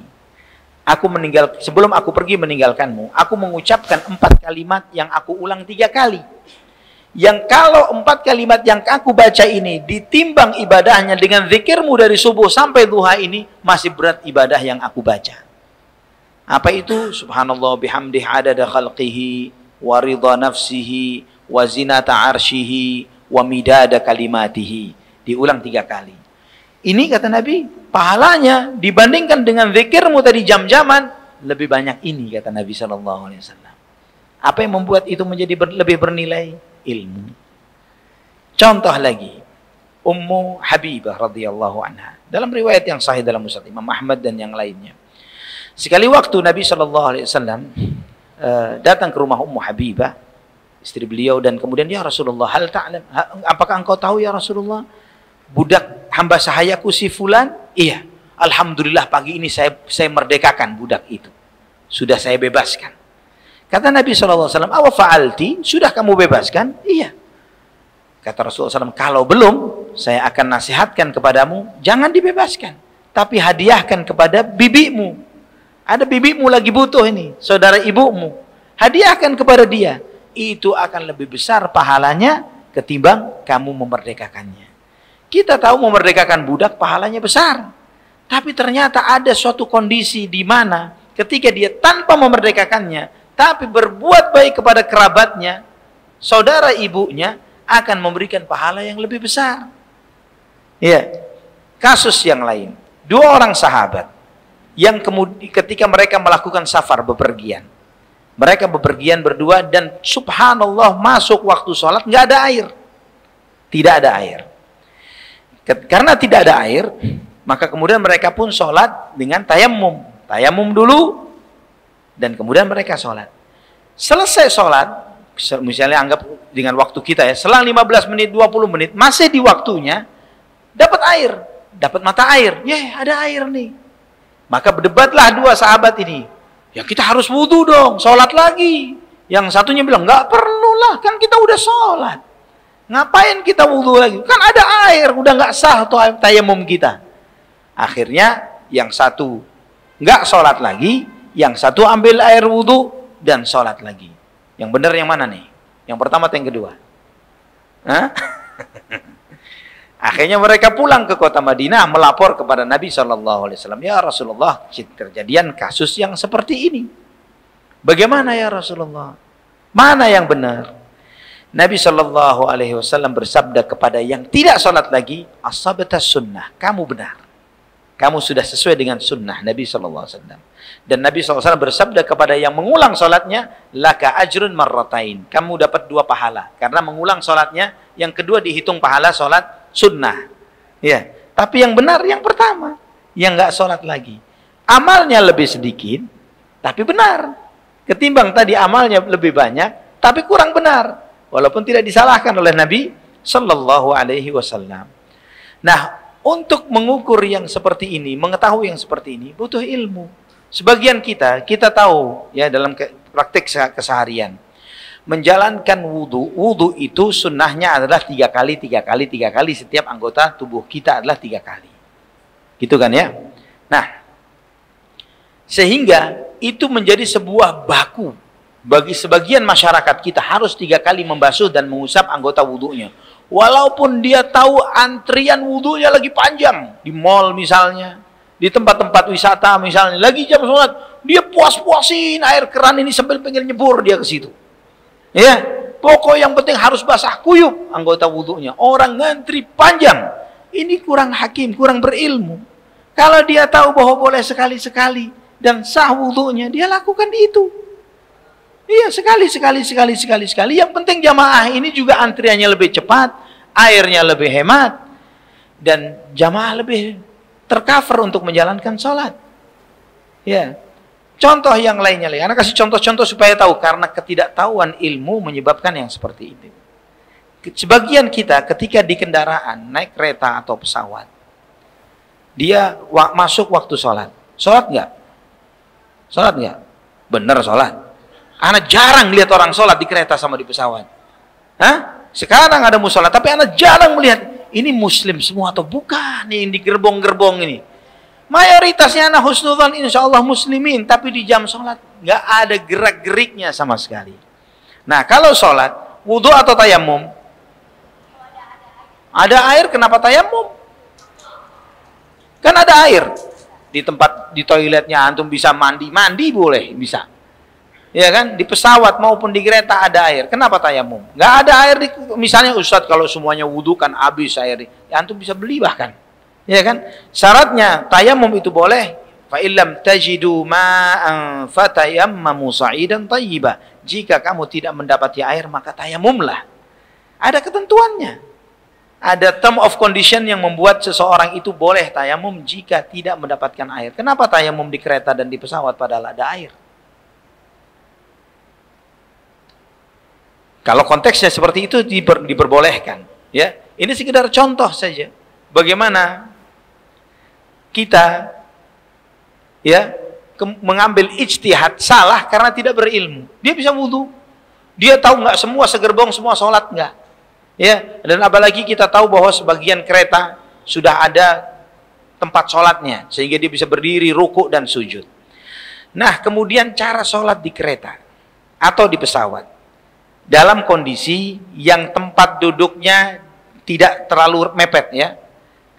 meninggalkanmu, aku mengucapkan 4 kalimat yang aku ulang 3 kali. Yang kalau 4 kalimat yang aku baca ini ditimbang ibadahnya dengan zikirmu dari subuh sampai duha ini, masih berat ibadah yang aku baca. Apa itu? Subhanallah bihamdih adada khalqihi wa ridha nafsihi wa zinata arshihi wa midada kalimatihi. Diulang 3 kali. Ini kata Nabi, pahalanya dibandingkan dengan zikirmu tadi jam-jaman, lebih banyak ini, kata Nabi SAW. Apa yang membuat itu menjadi lebih bernilai? Ilmu. Contoh lagi, Ummu Habibah radhiyallahu anha. Dalam riwayat yang sahih dalam Musnad Imam Ahmad dan yang lainnya. Sekali waktu Nabi SAW datang ke rumah Ummu Habibah, istri beliau, dan kemudian, ya Rasulullah, hal ta'lam, apakah engkau tahu ya Rasulullah, budak hamba sahayaku si fulan? Iya, alhamdulillah pagi ini saya merdekakan budak itu, sudah saya bebaskan. Kata Nabi SAW, awa fa'alti, sudah kamu bebaskan? Iya. Kata Rasulullah SAW, kalau belum, saya akan nasihatkan kepadamu, jangan dibebaskan, tapi hadiahkan kepada bibimu. Ada bibimu lagi butuh ini, saudara ibumu. Hadiahkan kepada dia. Itu akan lebih besar pahalanya ketimbang kamu memerdekakannya. Kita tahu memerdekakan budak pahalanya besar. Tapi ternyata ada suatu kondisi di mana ketika dia tanpa memerdekakannya, tapi berbuat baik kepada kerabatnya, saudara ibunya, akan memberikan pahala yang lebih besar. Ya, kasus yang lain. 2 orang sahabat yang kemudian ketika mereka melakukan safar, bepergian, mereka bepergian berdua, dan subhanallah masuk waktu sholat nggak ada air, tidak ada air. Karena tidak ada air, maka kemudian mereka pun sholat dengan tayamum dulu, dan kemudian mereka sholat. Selesai sholat, misalnya anggap dengan waktu kita ya, selang 15 menit, 20 menit, masih di waktunya, dapat air, dapat mata air, ada air nih. Maka berdebatlah 2 sahabat ini. Ya kita harus wudu dong, sholat lagi. Yang satunya bilang, nggak perlulah, kan kita udah sholat. Ngapain kita wudu lagi? Kan ada air, udah nggak sah tuh tayamum kita. Akhirnya yang satu nggak sholat lagi, yang satu ambil air wudu dan sholat lagi. Yang benar yang mana nih? Yang pertama atau yang kedua? Hah? Akhirnya mereka pulang ke kota Madinah, melapor kepada Nabi SAW. Ya Rasulullah, terjadian kasus yang seperti ini. Bagaimana ya Rasulullah? Mana yang benar? Nabi SAW bersabda kepada yang tidak sholat lagi, asabta sunnah, kamu benar. Kamu sudah sesuai dengan sunnah Nabi SAW. Dan Nabi SAW bersabda kepada yang mengulang sholatnya, laka ajrun marratain, kamu dapat 2 pahala. Karena mengulang sholatnya, yang kedua dihitung pahala sholat sunnah. Ya, tapi yang benar yang pertama, yang nggak sholat lagi. Amalnya lebih sedikit, tapi benar. Ketimbang tadi amalnya lebih banyak, tapi kurang benar. Walaupun tidak disalahkan oleh Nabi Sallallahu Alaihi Wasallam. Nah, untuk mengukur yang seperti ini, mengetahui yang seperti ini, butuh ilmu. Sebagian kita tahu ya dalam praktik keseharian. Menjalankan wudu itu sunnahnya adalah 3 kali setiap anggota tubuh kita adalah 3 kali. Gitu kan ya? Nah, sehingga itu menjadi sebuah baku bagi sebagian masyarakat kita, harus 3 kali membasuh dan mengusap anggota wudunya. Walaupun dia tahu antrian wudunya lagi panjang di mall misalnya, di tempat-tempat wisata misalnya, lagi jam sholat, dia puas-puasin air keran ini sambil pengen nyebur dia ke situ. Ya, pokok yang penting harus basah kuyup anggota wudunya. Orang ngantri panjang. Ini kurang hakim, kurang berilmu. Kalau dia tahu bahwa boleh sekali-sekali dan sah wudunya, dia lakukan itu. Iya, sekali. Yang penting jamaah ini juga antriannya lebih cepat, airnya lebih hemat, dan jamaah lebih tercover untuk menjalankan sholat. Ya. Contoh yang lainnya, anak kasih contoh-contoh supaya tahu, karena ketidaktahuan ilmu menyebabkan yang seperti itu. Sebagian kita ketika di kendaraan, naik kereta atau pesawat, dia masuk waktu sholat. Sholat nggak? Sholat nggak? Bener sholat. Anak jarang lihat orang sholat di kereta sama di pesawat. Hah? Sekarang ada musola, tapi anak jarang melihat ini muslim semua atau bukan yang di gerbong-gerbong ini. Mayoritasnya anak husnudzan insya Allah muslimin, tapi di jam sholat nggak ada gerak-geriknya sama sekali. Nah, kalau sholat, wudhu atau tayamum? Ada air, kenapa tayamum? Kan ada air. Di toiletnya antum bisa mandi boleh, bisa. Ya kan? Di pesawat maupun di kereta ada air. Kenapa tayamum? Nggak ada air, misalnya Ustadz kalau semuanya wudhu kan habis air. Ya antum bisa beli bahkan. Ya kan? Syaratnya tayamum itu boleh. Fa illam tajidu ma'an fatayammamu sa'idan thayyiba. Jika kamu tidak mendapati air maka tayamumlah. Ada ketentuannya. ada term of condition yang membuat seseorang itu boleh tayamum jika tidak mendapatkan air. Kenapa tayamum di kereta dan di pesawat padahal ada air? Kalau konteksnya seperti itu diperbolehkan, ya. Ini sekedar contoh saja bagaimana kita ya mengambil ijtihad salah karena tidak berilmu. Dia bisa wudu, dia tahu nggak semua segerbong semua sholat nggak, ya. Dan apalagi kita tahu bahwa sebagian kereta sudah ada tempat sholatnya sehingga dia bisa berdiri, ruku dan sujud. Nah, kemudian cara sholat di kereta atau di pesawat dalam kondisi yang tempat duduknya tidak terlalu mepet, ya.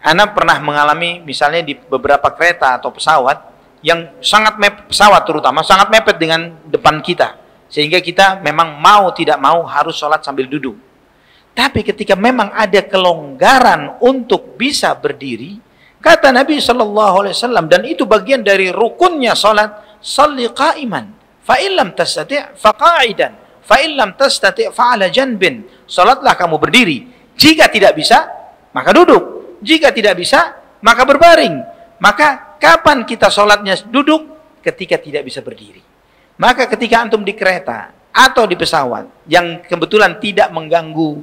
Ana pernah mengalami misalnya di beberapa kereta atau pesawat yang sangat mepet, pesawat terutama sangat mepet dengan depan kita, sehingga kita memang mau tidak mau harus sholat sambil duduk. Tapi ketika memang ada kelonggaran untuk bisa berdiri, kata Nabi SAW, dan itu bagian dari rukunnya sholat, sholli qa'iman, fa illam tastati' fa qa'idan, fa illam tastati' fa 'ala janbin. Salatlah kamu berdiri. Jika tidak bisa, maka duduk. Jika tidak bisa, maka berbaring. Maka kapan kita salatnya duduk? Ketika tidak bisa berdiri. Maka ketika antum di kereta atau di pesawat yang kebetulan tidak mengganggu,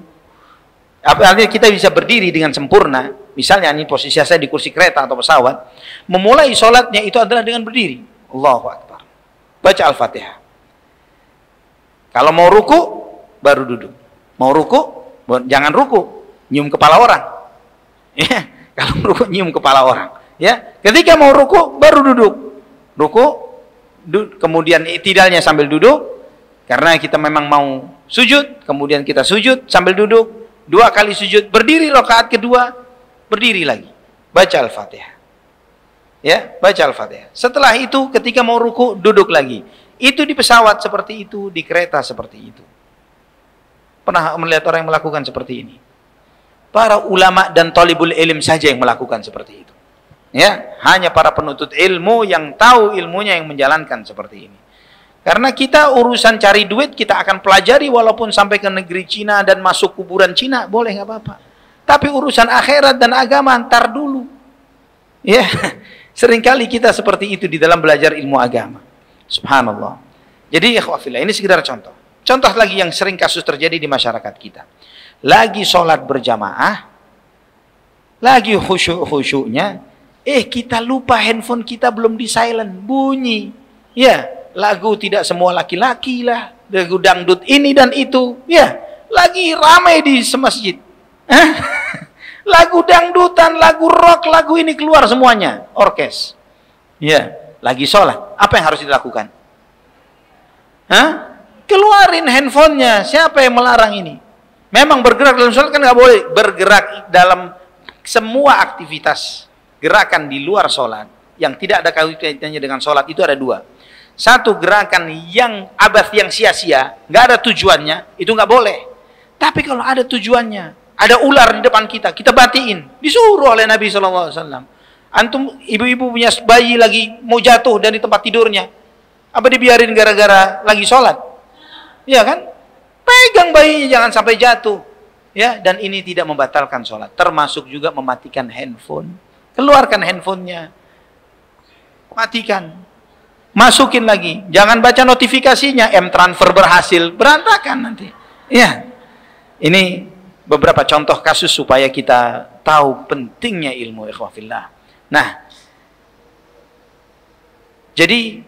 artinya kita bisa berdiri dengan sempurna. Misalnya ini posisi saya di kursi kereta atau pesawat, memulai salatnya itu adalah dengan berdiri. Allahu Akbar. Baca Al-Fatihah. Kalau mau ruku, baru duduk. Mau ruku, jangan ruku, nyium kepala orang. Ya, kalau ruku nyium kepala orang. Ya, ketika mau ruku, baru duduk. Ruku, kemudian i'tidalnya sambil duduk. Karena kita memang mau sujud, kemudian kita sujud sambil duduk. 2 kali sujud, berdiri rakaat kedua, berdiri lagi. Baca Al-Fatihah. Ya, baca Al-Fatihah. Setelah itu, ketika mau ruku, duduk lagi. Itu di pesawat seperti itu, di kereta seperti itu. Pernah melihat orang yang melakukan seperti ini? Para ulama dan talibul ilm saja yang melakukan seperti itu. Ya, hanya para penuntut ilmu yang tahu ilmunya yang menjalankan seperti ini. Karena kita urusan cari duit kita akan pelajari walaupun sampai ke negeri Cina dan masuk kuburan Cina, boleh nggak apa-apa. Tapi urusan akhirat dan agama ntar dulu. Ya, seringkali kita seperti itu di dalam belajar ilmu agama. Subhanallah. Jadi ikhwafillah, ini sekedar contoh. Contoh lagi yang sering kasus terjadi di masyarakat kita. Lagi sholat berjamaah, lagi khusyuk-khusyuknya, kita lupa handphone kita belum di silent, bunyi. Ya, lagu tidak semua laki-laki lah, lagu dangdut ini dan itu. Ya, lagi ramai di semasjid. Lagu dangdutan, lagu rock, lagu ini keluar semuanya, orkes. Ya. Lagi sholat, apa yang harus dilakukan? Keluarin handphonenya. Siapa yang melarang ini? Memang bergerak dalam sholat kan nggak boleh. Bergerak dalam semua aktivitas gerakan di luar sholat yang tidak ada kaitannya dengan sholat itu ada 2. Satu, gerakan yang abath, yang sia-sia, nggak ada tujuannya, itu nggak boleh. Tapi kalau ada tujuannya, ada ular di depan kita, kita batiin. Disuruh oleh Nabi SAW. Antum ibu-ibu punya bayi lagi mau jatuh dari tempat tidurnya, apa dibiarin gara-gara lagi sholat? Ya kan? Pegang bayinya jangan sampai jatuh. Ya, dan ini tidak membatalkan sholat. Termasuk juga mematikan handphone. Keluarkan handphonenya, matikan, masukin lagi. Jangan baca notifikasinya, M-transfer berhasil, berantakan nanti. Ya, ini beberapa contoh kasus supaya kita tahu pentingnya ilmu ikhwafillah. Nah, jadi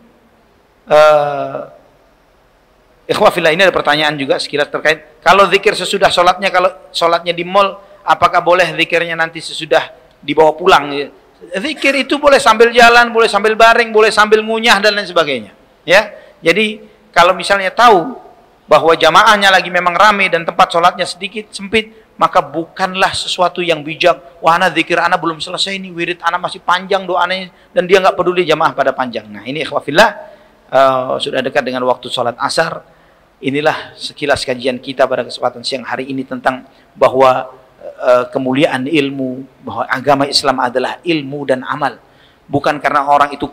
ikhwafillah, ini ada pertanyaan juga sekiranya terkait kalau zikir sesudah sholatnya, kalau sholatnya di mall, apakah boleh zikirnya nanti sesudah dibawa pulang? Zikir itu boleh sambil jalan, boleh sambil baring, boleh sambil ngunyah dan lain sebagainya. Ya, jadi kalau misalnya tahu bahwa jamaahnya lagi memang ramai dan tempat sholatnya sedikit sempit, maka bukanlah sesuatu yang bijak. Wah, ana zikir ana belum selesai nih, wirid ana masih panjang doanya, dan dia nggak peduli jamaah pada panjang. Nah, ini ikhwafillah, sudah dekat dengan waktu sholat asar. Inilah sekilas kajian kita pada kesempatan siang hari ini tentang bahwa kemuliaan ilmu, bahwa agama Islam adalah ilmu dan amal. Bukan karena orang itu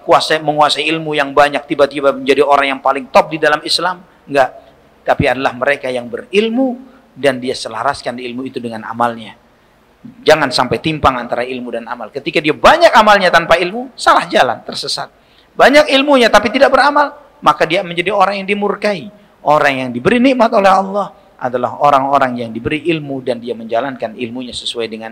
menguasai ilmu yang banyak tiba-tiba menjadi orang yang paling top di dalam Islam, enggak. Tapi adalah mereka yang berilmu dan dia selaraskan ilmu itu dengan amalnya. Jangan sampai timpang antara ilmu dan amal. Ketika dia banyak amalnya tanpa ilmu, salah jalan, tersesat. Banyak ilmunya tapi tidak beramal, maka dia menjadi orang yang dimurkai. Orang yang diberi nikmat oleh Allah adalah orang-orang yang diberi ilmu dan dia menjalankan ilmunya sesuai dengan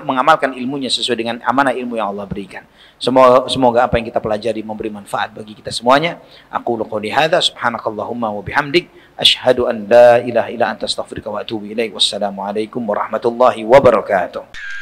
mengamalkan ilmunya sesuai dengan amanah ilmu yang Allah berikan. Semoga apa yang kita pelajari memberi manfaat bagi kita semuanya. Aku qouli hadza subhanakallahumma wa bihamdik asyhadu an la ilaha illa anta astaghfiruka wa atubu ilaik. Wassalamualaikum warahmatullahi wabarakatuh.